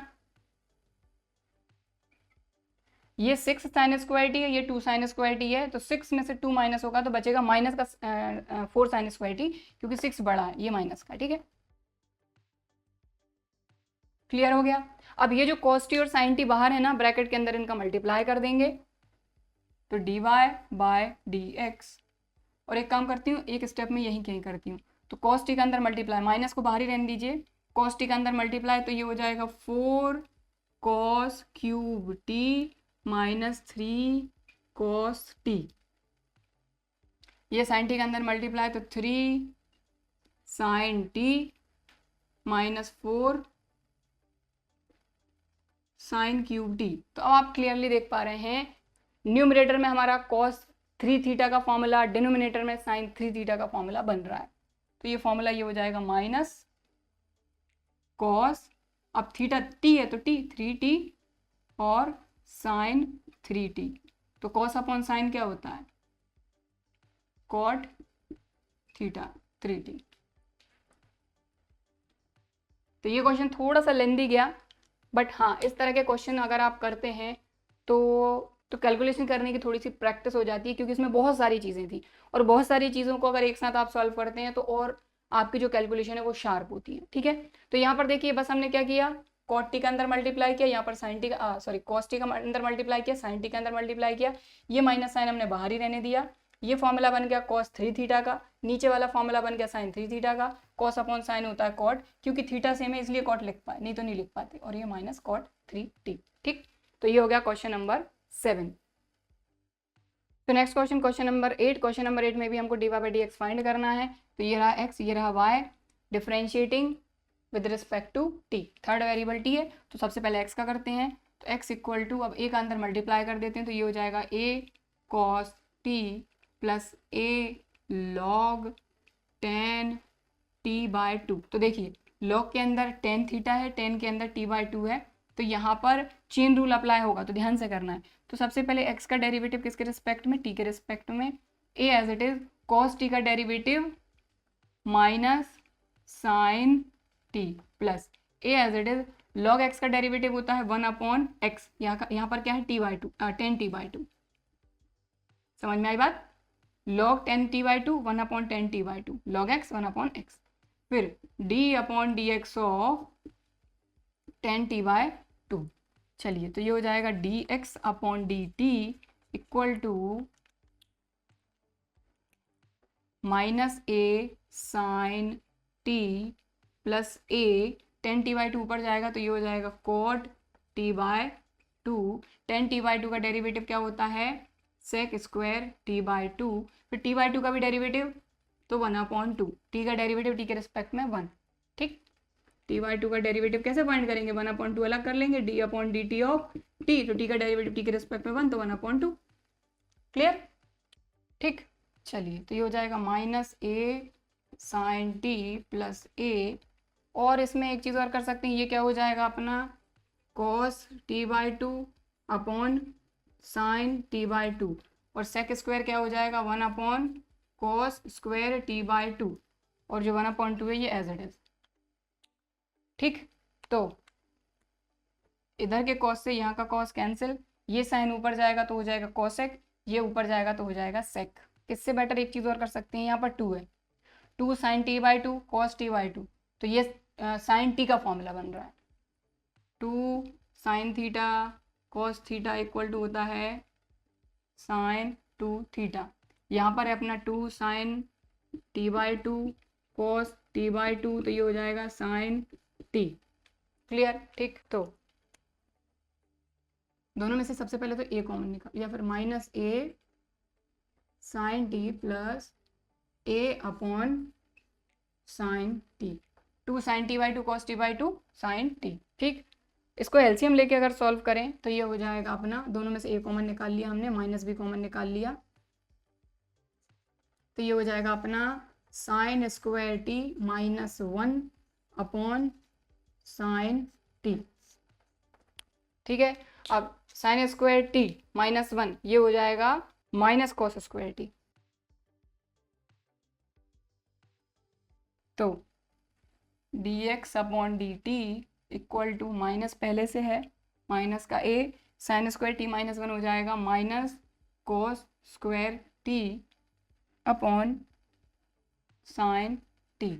ये 6 साइन स्क्वायर टी है, ये 2 साइन स्क्वायर टी है, तो 6 में से 2 माइनस होगा तो बचेगा माइनस का 4 साइन स्क्वायर टी, क्योंकि 6 बड़ा है, ये माइनस का, ठीक है, क्लियर हो गया। अब ये जो cos टी और साइन टी बाहर है ना, ब्रैकेट के अंदर इनका मल्टीप्लाई कर देंगे, तो dy बाय dx, और एक काम करती हूँ, एक स्टेप में यही कहीं करती हूँ, तो cos टी के अंदर मल्टीप्लाई, माइनस को बाहर ही रहने दीजिए, cos टी के अंदर मल्टीप्लाई, तो ये हो जाएगा 4 cos cube t minus 3 cos t, ये साइन टी के अंदर मल्टीप्लाई, तो 3 sine t minus 4 sine cube t. तो अब आप क्लियरली देख पा रहे हैं, न्यूमरेटर में हमारा cos 3 थीटा का फॉर्मूला, डिनोमिनेटर में साइन 3 थीटा का फॉर्मूला बन रहा है, तो ये फॉर्मूला ये हो जाएगा माइनस cos, अब थीटा t है तो t 3t और साइन 3t, तो cos अपॉन साइन क्या होता है, cot थीटा 3t। तो ये क्वेश्चन थोड़ा सा लेंदी गया, बट हाँ इस तरह के क्वेश्चन अगर आप करते हैं तो कैलकुलेशन करने की थोड़ी सी प्रैक्टिस हो जाती है, क्योंकि इसमें बहुत सारी चीज़ें थी, और बहुत सारी चीज़ों को अगर एक साथ आप सॉल्व करते हैं तो और आपकी जो कैलकुलेशन है वो शार्प होती है, ठीक है। तो यहाँ पर देखिए बस हमने क्या किया, cot टी का अंदर मल्टीप्लाई किया, यहाँ पर साइन टी का cos टी का अंदर मल्टीप्लाई किया, साइन टी का अंदर मल्टीप्लाई किया, ये माइनस साइन हमने बाहर ही रहने दिया, ये फॉर्मूला बन गया cos 3 थीटा का, नीचे वाला फॉर्मूला बन गया साइन 3 थीटा का, cos अपॉन साइन होता है cot, क्योंकि थीटा सेम है इसलिए cot लिख पाए, नहीं तो नहीं लिख पाते, और ये माइनस cot 3t, ठीक। तो ये हो गया क्वेश्चन नंबर 7। तो next question number 8, question number 8 में भी हमको dy बाई dx फाइंड करना है, तो ये रहा x, ये रहा y, differentiating with respect to t. Third variable t है, तो सबसे पहले एक्स का करते हैं। तो एक्स इक्वल टू, अब ए का अंदर मल्टीप्लाई कर देते हैं, तो ये हो जाएगा a cos t plus a log ten t by two. तो देखिए लॉग के अंदर टेन थीटा है, टेन के अंदर टी बाय टू है, तो यहाँ पर चेन रूल अप्लाई होगा, तो ध्यान से करना है। तो सबसे पहले एक्स का डेरिवेटिव किसके रिस्पेक्ट में, टी के रिस्पेक्ट में। A as it is cos t का derivative minus sine t plus a as it is log x का डेरिवेटिव होता है 1/x, यहाँ पर क्या है टी बाई टू, 10t/2। समझ में आई बात। log 10t/2 1/10t/2 log x 1/x। फिर d/dx ऑफ 10t/2। चलिए तो ये हो जाएगा dx/dt equal to minus a sine t plus a 10t/2 ऊपर जाएगा तो ये हो जाएगा cot t/2। 10t/2 का डेरिवेटिव क्या होता है, sec स्क्वायर t/2। फिर t/2 का भी डेरिवेटिव तो 1/2, t का डेरिवेटिव t के रिस्पेक्ट में 1। ठीक, t/2 का डेरिवेटिव कैसे फाइंड करेंगे, 1/2 अलग कर लेंगे, d/dt ऑफ t, तो t का डेरिवेटिव t के रिस्पेक्ट में 1 तो 1/2। क्लियर। ठीक, चलिए तो ये हो जाएगा minus a sine t plus ए, और इसमें एक चीज़ और कर सकते हैं, ये क्या हो जाएगा अपना cos t/2 upon sine t/2, और सेक स्क्वायर क्या हो जाएगा 1/cos स्क्वायर t/2, और जो 1/2 है ये एज इट इज। ठीक, तो इधर के कॉस से यहाँ का कॉस कैंसिल, ये साइन ऊपर जाएगा तो हो जाएगा कॉसेक, ये ऊपर जाएगा तो हो जाएगा सेक। इससे बेटर एक चीज़ और कर सकते हैं, यहाँ पर 2 है, 2 साइन t/2 कॉस t/2, तो ये साइन टी का फॉर्मूला बन रहा है, 2 sine theta cos theta equal to होता है साइन 2 थीटा। यहाँ पर है अपना 2 साइन t/2 कॉस t/2, तो ये हो जाएगा साइन टी। क्लियर। ठीक, तो दोनों में से सबसे पहले तो ए कॉमन निकाल, या फिर minus a sine t plus a upon sine t, 2 sine t/2 cos t/2 sine t. ठीक, इसको एलसीएम लेके अगर सॉल्व करें तो ये हो जाएगा अपना, दोनों में से ए कॉमन निकाल लिया हमने, माइनस बी कॉमन निकाल लिया, तो ये हो जाएगा अपना sign square T minus 1 upon sine t. ठीक है, अब साइन स्क्वायर टी माइनस 1 ये हो जाएगा माइनस कॉस स्क्वायर टी, तो dx/dt इक्वल टू माइनस पहले से है, माइनस का a sign square T minus 1 हो जाएगा minus cos square t upon sine t,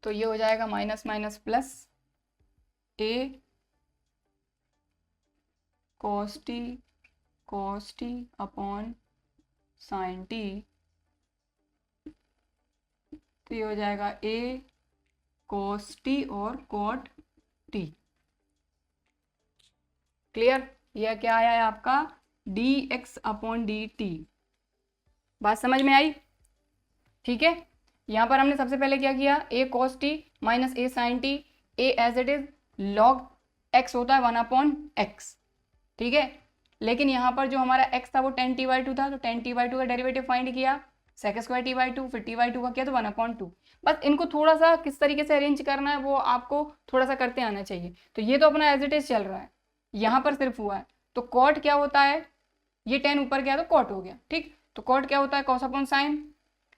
तो ये हो जाएगा minus minus plus a cos T upon sine t, तो ये हो जाएगा a cos t और cot t। क्लियर। यह क्या आया है आपका dx/dt। बात समझ में आई। ठीक है, यहाँ पर हमने सबसे पहले क्या किया, a cos t minus a sin t, a as it is log x होता है 1/x। ठीक है, लेकिन यहाँ पर जो हमारा x था वो 10t/2 था, तो 10t/2 का डेरिवेटिव फाइंड किया, सेक स्क्वायर t/2, फिर t/2 का किया तो 1/2। बस इनको थोड़ा सा किस तरीके से अरेंज करना है वो आपको थोड़ा सा करते आना चाहिए। तो ये तो अपना एज इट इज चल रहा है, यहाँ पर सिर्फ हुआ है, तो कॉट क्या होता है, ये 10 ऊपर गया तो कॉट हो गया। ठीक, तो कॉट क्या होता है कॉस अपॉन साइन,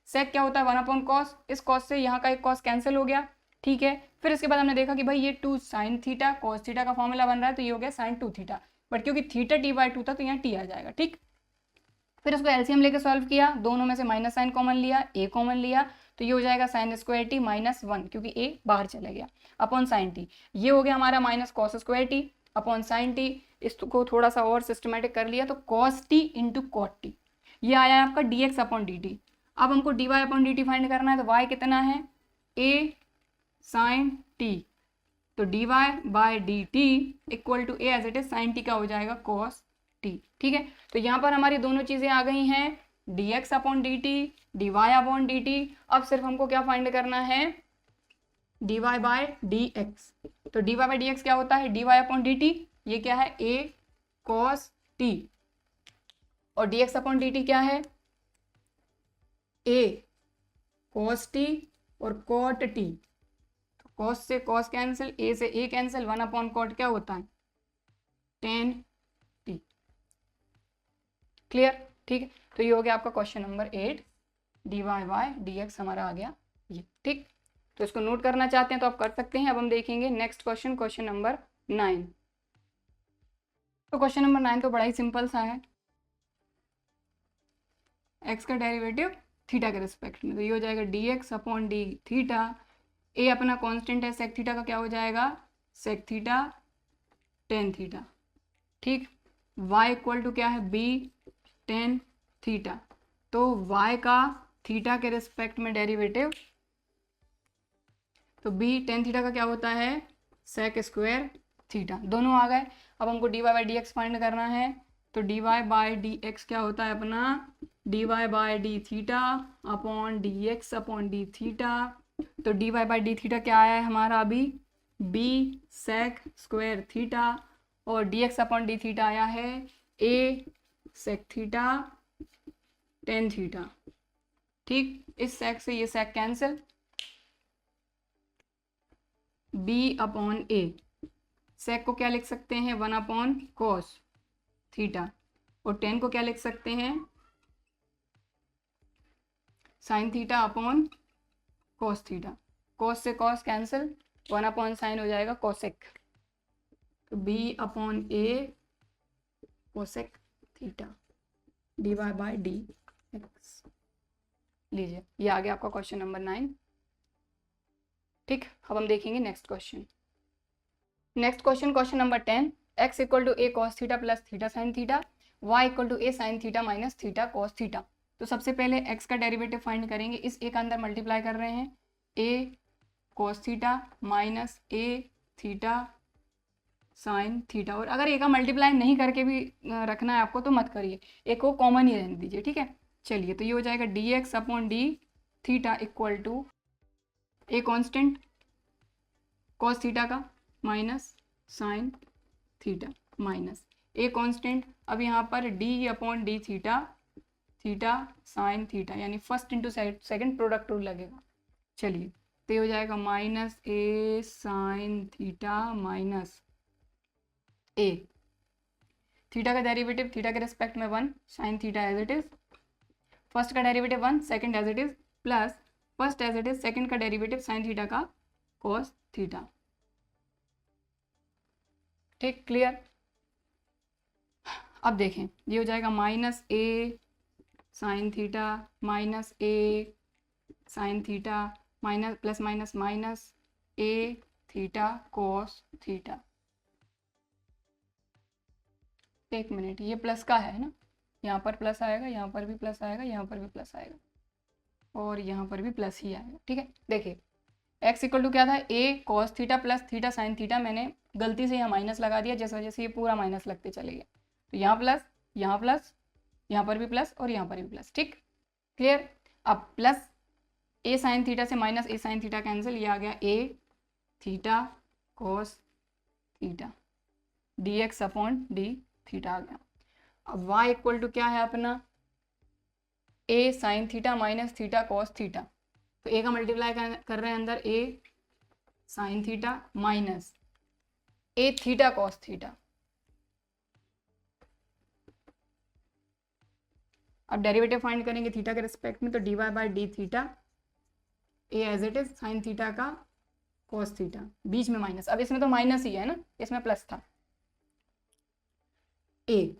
सेक क्या होता है 1/cos, इस कॉस से यहाँ का एक कॉस कैंसिल हो गया। ठीक है, फिर इसके बाद हमने देखा कि भाई ये 2 साइन थीटा कॉस थीटा का फॉर्मूला बन रहा है, तो ये हो गया साइन 2 थीटा, बट क्योंकि थीटा t/2 था तो यहाँ t आ जाएगा। ठीक, फिर उसको एलसीएम लेके सॉल्व किया, दोनों में से माइनस साइन कॉमन लिया, a कॉमन लिया, तो ये हो जाएगा साइन स्क्वायर टी माइनस 1 क्योंकि a बाहर चला गया अपॉन साइन टी, ये हो गया हमारा minus cos square t upon sine t. इसको थोड़ा सा और सिस्टमेटिक कर लिया तो cos t into cot t, ये आया है आपका dx/dt। अब हमको dy/dt फाइंड करना है, तो y कितना है a साइन टी, तो dy/dt equal to a as it is sine t का हो जाएगा cos t। ठीक है, तो यहाँ पर हमारी दोनों चीजें आ गई हैं, dx/dt dy/dt। अब सिर्फ हमको क्या फाइंड करना है, d y by d x. तो d y by d x क्या होता है, d y upon d t, ये क्या है ए कॉस टी, और d x upon d t क्या है ए कॉस टी और कॉट टी। तो कॉस से कॉस कैंसिल, ए से ए कैंसिल, 1 अपॉन कॉट क्या होता है टेन टी। क्लियर, ठीक है। तो ये हो गया आपका question number 8, d y by d x हमारा आ गया ये, ठीक। तो इसको नोट करना चाहते हैं तो आप कर सकते हैं। अब हम देखेंगे नेक्स्ट क्वेश्चन, क्वेश्चन नंबर 9। तो क्वेश्चन नंबर 9 तो बड़ा ही सिंपल सा है, एक्स का डेरिवेटिव थीटा के रिस्पेक्ट में, तो ये हो जाएगा d x upon d theta. A अपना कांस्टेंट है, सेक थीटा का क्या हो जाएगा सेक थीटा टेन थीटा, ठीक। y इक्वल टू क्या है बी टेन थीटा। तो y का थीटा के रिस्पेक्ट में डेरिवेटिव, तो बी टेन थीटा का क्या होता है सेक स्क्वायर थीटा, दोनों आ गए। अब हमको d y by d x find करना है, तो d y by d x क्या होता है अपना d y by d theta upon d x upon d theta. तो d y by d theta क्या आया है हमारा अभी बी सेक स्क्वायर थीटा, और d x upon d theta आया है a sec theta tan theta, ठीक। इस सेक से ये सेक कैंसिल, बी अपॉन ए, सेक को क्या लिख सकते हैं 1 अपॉन कॉस थीटा, और टेन को क्या लिख सकते हैं sine theta upon cos theta. Cos से कॉस कैंसिल, 1 अपॉन साइन हो जाएगा कोसेक, तो b upon a cosec theta d y by d x. लीजिए ये आ गया आपका क्वेश्चन नंबर 9, ठीक। अब हम देखेंगे next question. Next question, question number 10, x equal to a cos theta plus theta sine theta, y equal to a sine theta minus theta cos theta. तो सबसे पहले x का डेरिवेटिव फाइंड करेंगे, इस ए का अंदर मल्टीप्लाई कर रहे हैं, a cos theta minus a theta sine theta. और अगर a का मल्टीप्लाई नहीं करके भी रखना है आपको तो मत करिए, a को कॉमन ही रहने दीजिए, ठीक है। चलिए तो ये हो जाएगा d x upon d theta equal to a constant cos theta का minus sine theta minus a constant, अब यहाँ पर d upon d theta theta sine theta, यानी first into second product rule लगेगा। चलिए तो ये हो जाएगा minus a sine theta minus a, theta का डेरिवेटिव थीटा के रिस्पेक्ट में 1, sine theta as it is, first का derivative 1, second as it is, plus first as it is, second का डेरिवेटिव साइन थीटा का कॉस थीटा, ठीक। Clear, अब देखें ये हो जाएगा minus a sine theta minus a sine theta minus plus minus minus a theta cos theta. एक minute, ये प्लस का है ना, यहाँ पर प्लस आएगा, यहाँ पर भी प्लस आएगा, यहाँ पर भी प्लस आएगा, और यहाँ पर भी प्लस ही आएगा, ठीक है। देखिए x इक्वल टू क्या था a cos theta plus theta sine theta, मैंने गलती से यहाँ माइनस लगा दिया, जिस वजह से ये पूरा माइनस लगते चले गए। तो यहाँ प्लस, यहाँ प्लस, यहाँ पर भी प्लस और यहाँ पर भी प्लस, ठीक। क्लियर, अब प्लस a साइन थीटा से minus a sine theta cancel, ये आ गया a theta cos theta dx upon d theta आ गया। अब y इक्वल टू क्या है अपना a sine theta minus theta cos theta, तो a का मल्टीप्लाई कर रहे हैं अंदर a sine theta minus a theta cos theta. अब डेरिवेटिव फाइंड करेंगे थीटा के रिस्पेक्ट में, तो d y by d theta a as it is sine theta का कॉस थीटा, बीच में माइनस, अब इसमें तो माइनस ही है ना, इसमें प्लस था, ए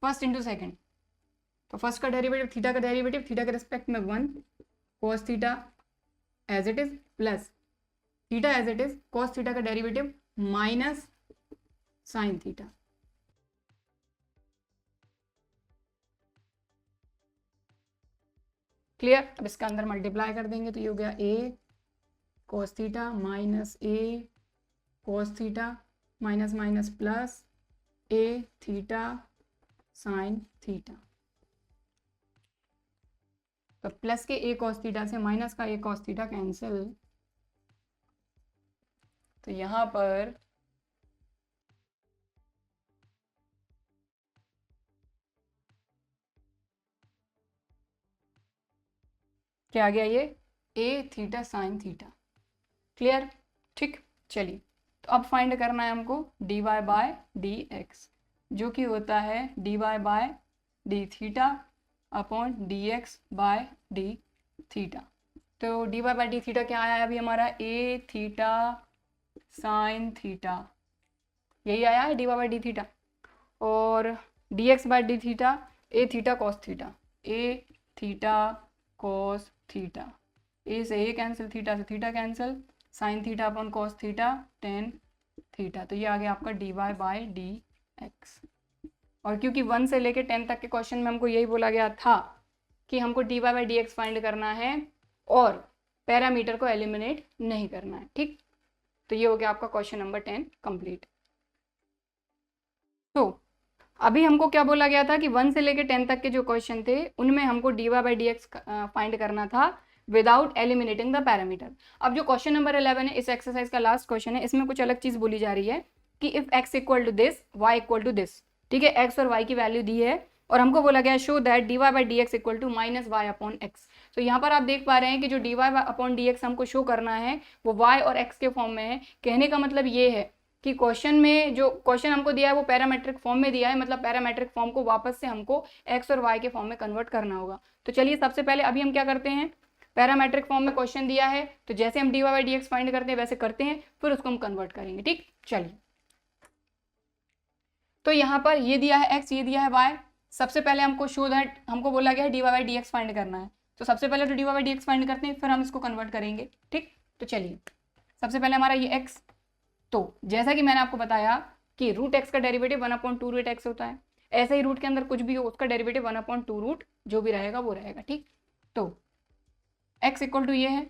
फर्स्ट इंटू सेकेंड, तो फर्स्ट का डेरिवेटिव थीटा का डेरिवेटिव थीटा के रिस्पेक्ट में 1 cos theta as it is plus theta as it is cos theta का derivative minus sine theta. Clear, अब इसका अंदर मल्टीप्लाई कर देंगे तो ये हो गया a cos theta minus a cos theta minus minus plus a theta sine theta. तो प्लस के a cos थीटा से माइनस का a cos थीटा कैंसिल, तो यहाँ पर क्या आ गया, ये a theta sine theta. Clear? ठीक, चलिए तो अब फाइंड करना है हमको d y by d x, जो कि होता है d y by d theta upon d x by d theta. तो d y by d theta क्या आया है अभी हमारा, ए थीटा साइन थीटा, यही आया है d y by d theta. और d x by d theta a theta cos theta, a theta cos theta, a से ए कैंसिल, थीटा से theta cancel, sine theta upon cos theta tan theta. तो ये आ गया आपका d y by d x. और क्योंकि 1 से लेके 10 तक के क्वेश्चन में हमको यही बोला गया था कि हमको d y by d x find करना है और पैरामीटर को एलिमिनेट नहीं करना है। ठीक, तो ये हो गया आपका क्वेश्चन नंबर 10 कंप्लीट। तो अभी हमको क्या बोला गया था कि 1 से लेके 10 तक के जो क्वेश्चन थे उनमें हमको d y by d x find करना था विदाउट एलिमिनेटिंग द पैरामीटर। अब जो क्वेश्चन नंबर 11 है, इस एक्सरसाइज का लास्ट क्वेश्चन है, इसमें कुछ अलग चीज बोली जा रही है कि if x equal to this y equal to this. ठीक है, x और y की वैल्यू दी है और हमको बोला गया show that d y by d x equal to minus y upon x. तो यहाँ पर आप देख पा रहे हैं कि जो d y upon d x हमको शो करना है वो y और x के फॉर्म में है। कहने का मतलब ये है कि क्वेश्चन में जो क्वेश्चन हमको दिया है वो पैरामेट्रिक फॉर्म में दिया है, मतलब पैरामेट्रिक फॉर्म को वापस से हमको x और y के फॉर्म में कन्वर्ट करना होगा। तो चलिए सबसे पहले अभी हम क्या करते हैं, पैरामेट्रिक फॉर्म में क्वेश्चन दिया है तो जैसे हम d y by d x find करते हैं वैसे करते हैं, फिर उसको हम कन्वर्ट करेंगे। ठीक, चलिए तो यहाँ पर ये दिया है x, ये दिया है y। सबसे पहले हमको शो दैट, हमको बोला गया है d y by d x find करना है, तो सबसे पहले तो d y by d x find करते हैं, फिर हम इसको कन्वर्ट करेंगे। ठीक, तो चलिए सबसे पहले हमारा ये x, तो जैसा कि मैंने आपको बताया कि रूट एक्स का डेरिवेटिव 1/2 रूट एक्स होता है, ऐसे ही रूट के अंदर कुछ भी हो उसका डेरिवेटिव 1/2 रूट जो भी रहेगा वो रहेगा। ठीक, तो x इक्वल टू ये है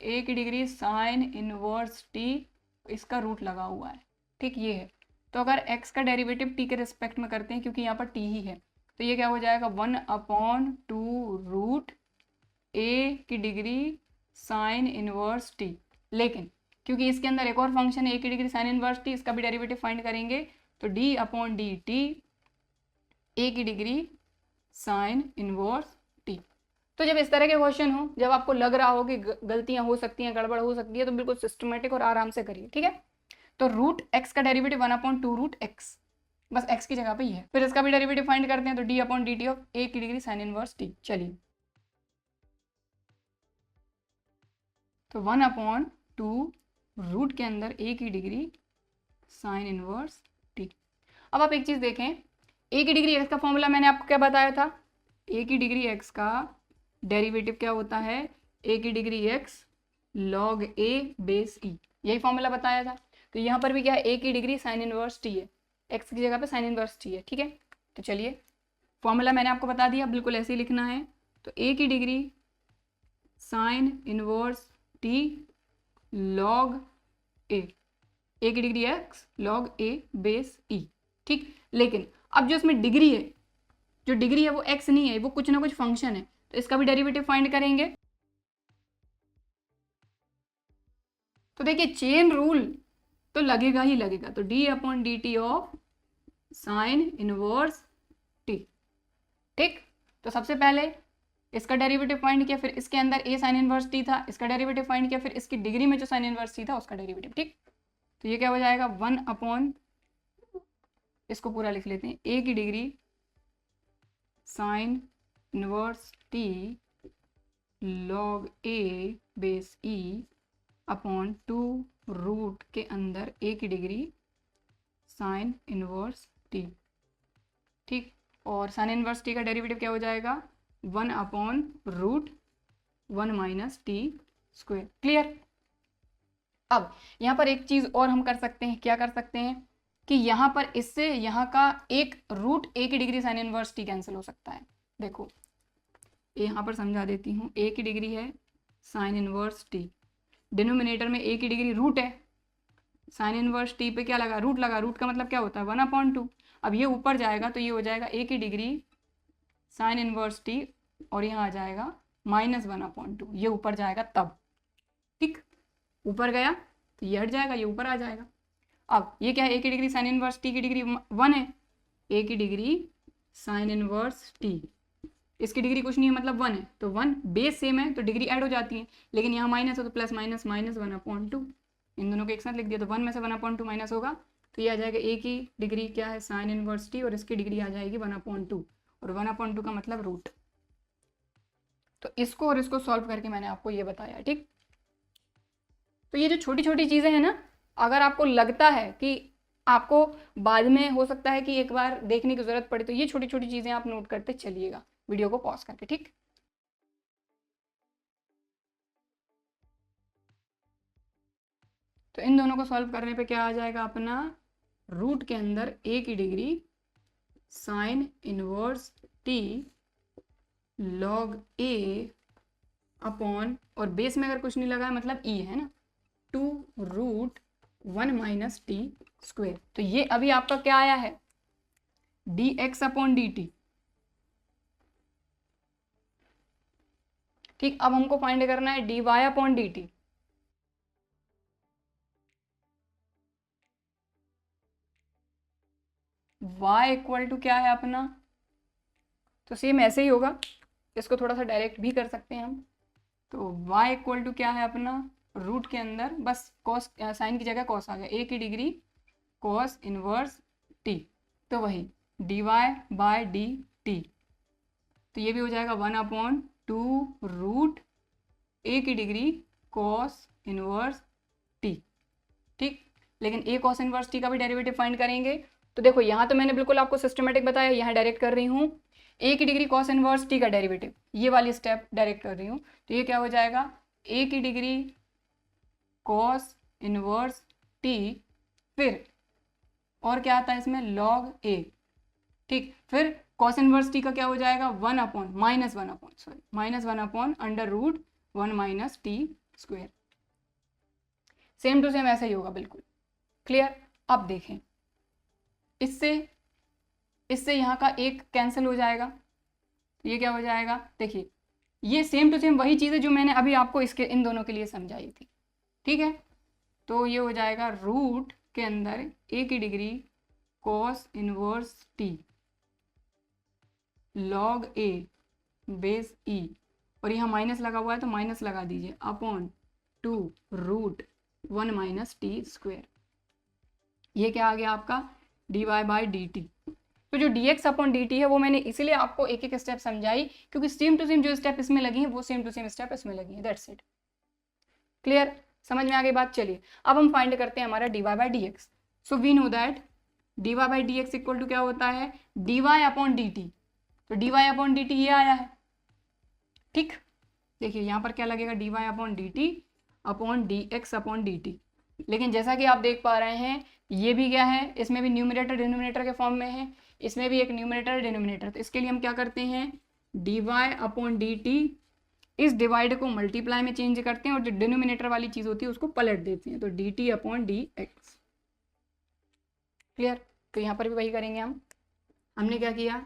a की डिग्री साइन इनवर्स t, इसका रूट लगा हुआ है। ठीक, ये है। तो अगर x का डेरिवेटिव t के रिस्पेक्ट में करते हैं क्योंकि यहाँ पर t ही है, तो ये क्या हो जाएगा 1/2 रूट a की डिग्री साइन इनवर्स t। लेकिन क्योंकि इसके अंदर एक और फंक्शन है a की डिग्री साइन इनवर्स t, इसका भी डेरिवेटिव फाइंड करेंगे तो d upon d T a की डिग्री साइन इनवर्स t। तो जब इस तरह के क्वेश्चन हो, जब आपको लग रहा हो कि गलतियां हो सकती हैं, गड़बड़ हो सकती है, तो बिल्कुल सिस्टमेटिक और आराम से करिए। ठीक है, तो रूट x का डेरिवेटिव 1/2 रूट x, बस x की जगह पे ये है। फिर इसका भी डेरिवेटिव फाइंड करते हैं तो d upon d t of a की डिग्री साइन इनवर्स t। चलिए तो 1/2 रूट के अंदर a की डिग्री साइन इनवर्स t। अब आप एक चीज देखें, a की डिग्री x का फॉर्मूला मैंने आपको क्या बताया था, a की डिग्री x का डेरिवेटिव क्या होता है, a की degree x log a base e, यही फॉर्मूला बताया था। तो यहाँ पर भी क्या है, a की डिग्री साइन इनवर्स t है, x की जगह पे साइन इनवर्स t है। ठीक है, तो चलिए फॉर्मूला मैंने आपको बता दिया, बिल्कुल ऐसे ही लिखना है। तो a की degree sine inverse t log a की degree x log a base e। ठीक, लेकिन अब जो इसमें डिग्री है, जो डिग्री है वो x नहीं है, वो कुछ ना कुछ फंक्शन है, तो इसका भी डेरिवेटिव फाइंड करेंगे। तो देखिए चेन रूल तो लगेगा ही लगेगा, तो d upon d t of sine inverse t। ठीक, तो सबसे पहले इसका डेरिवेटिव फाइंड किया, फिर इसके अंदर a साइन इनवर्स t था, इसका डेरिवेटिव फाइंड किया, फिर इसकी डिग्री में जो साइन इनवर्स t था उसका डेरिवेटिव। ठीक, तो ये क्या हो जाएगा 1/, इसको पूरा लिख लेते हैं, a की degree sine inverse t log a base e upon 2 root के अंदर a की डिग्री साइन इनवर्स t। ठीक, और साइन इनवर्स t का डेरिवेटिव क्या हो जाएगा 1/√1 माइनस टी स्क्वायर। क्लियर? अब यहाँ पर एक चीज और हम कर सकते हैं, क्या कर सकते हैं कि यहाँ पर इससे यहाँ का एक रूट a की degree sine inverse t cancel हो सकता है। देखो यहाँ पर समझा देती हूँ, a की डिग्री है साइन इनवर्स t, डिनोमिनेटर में a की डिग्री रूट है, साइन इनवर्स t पे क्या लगा, रूट लगा, रूट का मतलब क्या होता है 1/2। अब ये ऊपर जाएगा तो ये हो जाएगा a की डिग्री साइन इनवर्स t और यहाँ आ जाएगा -1/2, ये ऊपर जाएगा तब। ऊपर गया तो ये हट जाएगा, ये ऊपर आ जाएगा। अब ये क्या है, ए की डिग्री साइन इनवर्स टी की डिग्री 1 है, ए की डिग्री साइन इनवर्स टी, इसकी डिग्री कुछ नहीं है मतलब 1 है, तो 1 बेस सेम है तो डिग्री ऐड हो जाती है, लेकिन यहाँ माइनस है तो प्लस माइनस माइनस 1/2, इन दोनों को एक साथ लिख दिया तो 1 में से 1/2 माइनस होगा तो ये आ जाएगा ए की डिग्री क्या है साइन इनवर्स टी और इसकी डिग्री आ जाएगी 1/2 और 1/2 का मतलब रूट। तो इसको और इसको सॉल्व करके मैंने आपको ये बताया, ठीक। तो ये जो छोटी छोटी चीज़ें हैं ना, अगर आपको लगता है कि आपको बाद में हो सकता है कि एक बार देखने की ज़रूरत पड़े, तो ये छोटी छोटी चीज़ें आप नोट करते चलिएगा वीडियो को पॉज करके, ठीक। तो इन दोनों को सॉल्व करने पे क्या आ जाएगा अपना, रूट के अंदर ए की degree sine inverse t log a upon, और बेस में अगर कुछ नहीं लगा है मतलब ई है ना, 2√1 माइनस टी स्क्वेयर। तो ये अभी आपका क्या आया है, dx अपॉन dt, ठीक। अब हमको फाइंड करना है dy upon dt। y equal to क्या है अपना, तो सेम ऐसे ही होगा, इसको थोड़ा सा डायरेक्ट भी कर सकते हैं हम। तो y इक्वल टू क्या है अपना, रूट के अंदर बस कॉस, साइन की जगह कॉस आ गया, ए की डिग्री कॉस इनवर्स t, तो वही dy बाय डी टी, तो ये भी हो जाएगा 1/2 रूट ए की डिग्री कॉस इनवर्स टी, ठीक। लेकिन ए कॉस इनवर्स टी का भी डेरिवेटिव फाइंड करेंगे, तो देखो यहाँ तो मैंने बिल्कुल आपको सिस्टमेटिक बताया, यहाँ डायरेक्ट कर रही हूँ ए की डिग्री कॉस इनवर्स टी का डेरिवेटिव, ये वाली स्टेप डायरेक्ट कर रही हूँ, तो ये क्या हो जाएगा, ए की डिग्री कॉस इनवर्स टी, फिर और क्या आता है इसमें लॉग ए, ठीक। फिर कॉस इनवर्स टी का क्या हो जाएगा, -1/√1 minus t square, same to same ऐसा ही होगा बिल्कुल, क्लियर। अब देखें, इससे यहाँ का एक कैंसिल हो जाएगा, तो ये क्या हो जाएगा, देखिए ये सेम टू सेम वही चीज़ है जो मैंने अभी आपको इसके इन दोनों के लिए समझाई थी, ठीक है। तो ये हो जाएगा रूट के अंदर ए की degree cos inverse t log a base e, और यहाँ माइनस लगा हुआ है तो माइनस लगा दीजिए, अपॉन 2√1 माइनस टी स्क्वेयर, ये क्या आ गया आपका dy बाई डी टी। तो जो dx अपॉन dt है वो मैंने इसीलिए आपको एक एक स्टेप समझाई, क्योंकि सेम टू सेम जो स्टेप इसमें लगी है वो सेम टू सेम स्टेप इसमें लगी है, दैट्स इट, क्लियर, समझ में आ गई बात। चलिए अब हम फाइंड करते हैं हमारा dy by dx। So we know that dy by dx equal to क्या होता है, dy अपॉन dt, तो dy अपॉन dt ये आया है, ठीक। देखिए यहाँ पर क्या लगेगा, dy upon dt upon dx upon dt, लेकिन जैसा कि आप देख पा रहे हैं ये भी क्या है, इसमें भी न्यूमरेटर डिनोमिनेटर के फॉर्म में है, इसमें भी एक न्यूमरेटर डिनोमिनेटर, तो इसके लिए हम क्या करते हैं, dy अपॉन dt, इस डिवाइड को मल्टीप्लाई में चेंज करते हैं और जो डिनोमिनेटर वाली चीज़ होती है उसको पलट देते हैं, तो dt अपॉन dx, क्लियर। तो यहाँ पर भी वही करेंगे हम, हमने क्या किया,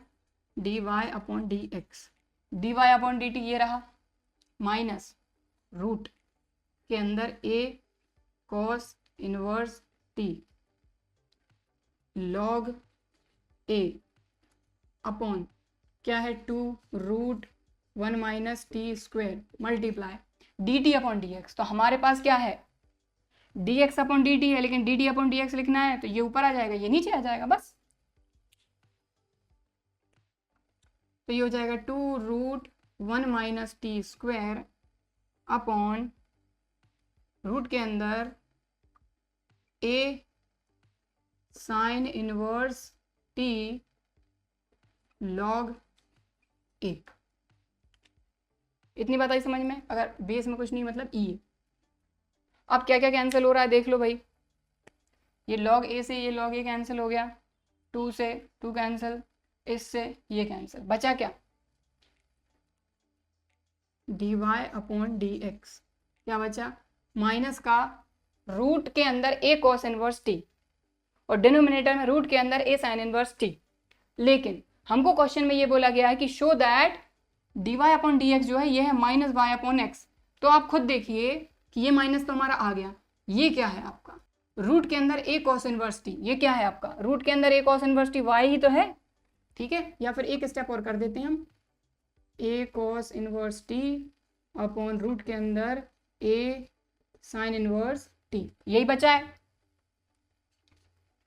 dy upon dx, dy upon dt ये रहा, माइनस रूट के अंदर a cos inverse t log a upon क्या है 2√1 minus t square multiply dt upon dx। तो हमारे पास क्या है, dx अपॉन dt है, लेकिन dt अपॉन dx लिखना है तो ये ऊपर आ जाएगा, ये नीचे आ जाएगा बस, तो ये हो जाएगा 2√1 minus t square upon root के अंदर a sine inverse t log 1। इतनी बात आई समझ में, अगर बेस में कुछ नहीं मतलब e है। अब क्या क्या कैंसिल हो रहा है देख लो भाई, ये लॉग a से ये लॉग a कैंसिल हो गया, 2 से 2 कैंसिल, इससे ये कैंसिल, बचा क्या, dy अपॉन dx, क्या बचा, माइनस का रूट के अंदर a कॉस इनवर्स t और डिनोमिनेटर में रूट के अंदर a साइन इनवर्स t। लेकिन हमको क्वेश्चन में ये बोला गया है कि show that dy upon dx जो है ये है -y अपॉन x। तो आप खुद देखिए कि ये माइनस तो हमारा आ गया, ये क्या है आपका रूट के अंदर a cos इनवर्स t, ये क्या है आपका रूट के अंदर a cos inverse t, y ही तो है, ठीक है। या फिर एक स्टेप और कर देते हैं हम, a cos inverse t upon root के अंदर a sin इनवर्स t, यही बचा है।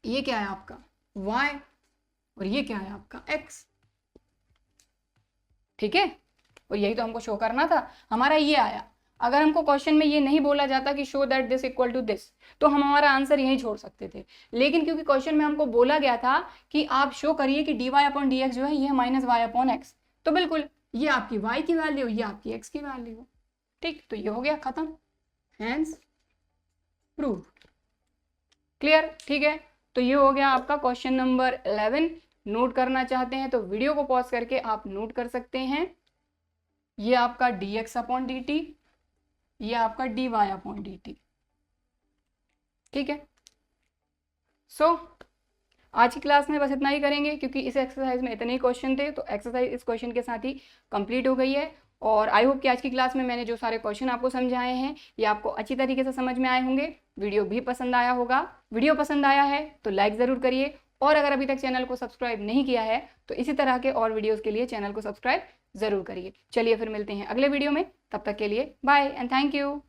ये क्या है आपका y और ये क्या है आपका x, ठीक है। और यही तो हमको शो करना था, हमारा ये आया। अगर हमको क्वेश्चन में ये नहीं बोला जाता कि show that this equal to this, तो हम हमारा आंसर यहीं छोड़ सकते थे। लेकिन क्योंकि क्वेश्चन में हमको बोला गया था कि आप शो करिए कि dy अपॉन डी जो है ये माइनस y अपॉन एक्स, तो बिल्कुल ये आपकी y की वैल्यू, ये आपकी x की वैल्यू, ठीक। तो ये हो गया खत्म, हैंस प्रूव, क्लियर, ठीक है। तो ये हो गया आपका क्वेश्चन नंबर 11। नोट करना चाहते हैं तो वीडियो को पॉज करके आप नोट कर सकते हैं। ये आपका dx अपॉन dt, ये आपका dy अपॉन dt, ठीक है। सो आज की क्लास में बस इतना ही करेंगे, क्योंकि इस एक्सरसाइज में इतने ही क्वेश्चन थे, तो एक्सरसाइज इस क्वेश्चन के साथ ही कंप्लीट हो गई है। और आई होप कि आज की क्लास में मैंने जो सारे क्वेश्चन आपको समझाए हैं ये आपको अच्छी तरीके से समझ में आए होंगे। वीडियो भी पसंद आया होगा। वीडियो पसंद आया है तो लाइक ज़रूर करिए, और अगर अभी तक चैनल को सब्सक्राइब नहीं किया है तो इसी तरह के और वीडियोज़ के लिए चैनल को सब्सक्राइब ज़रूर करिए। चलिए फिर मिलते हैं अगले वीडियो में, तब तक के लिए बाय एंड थैंक यू।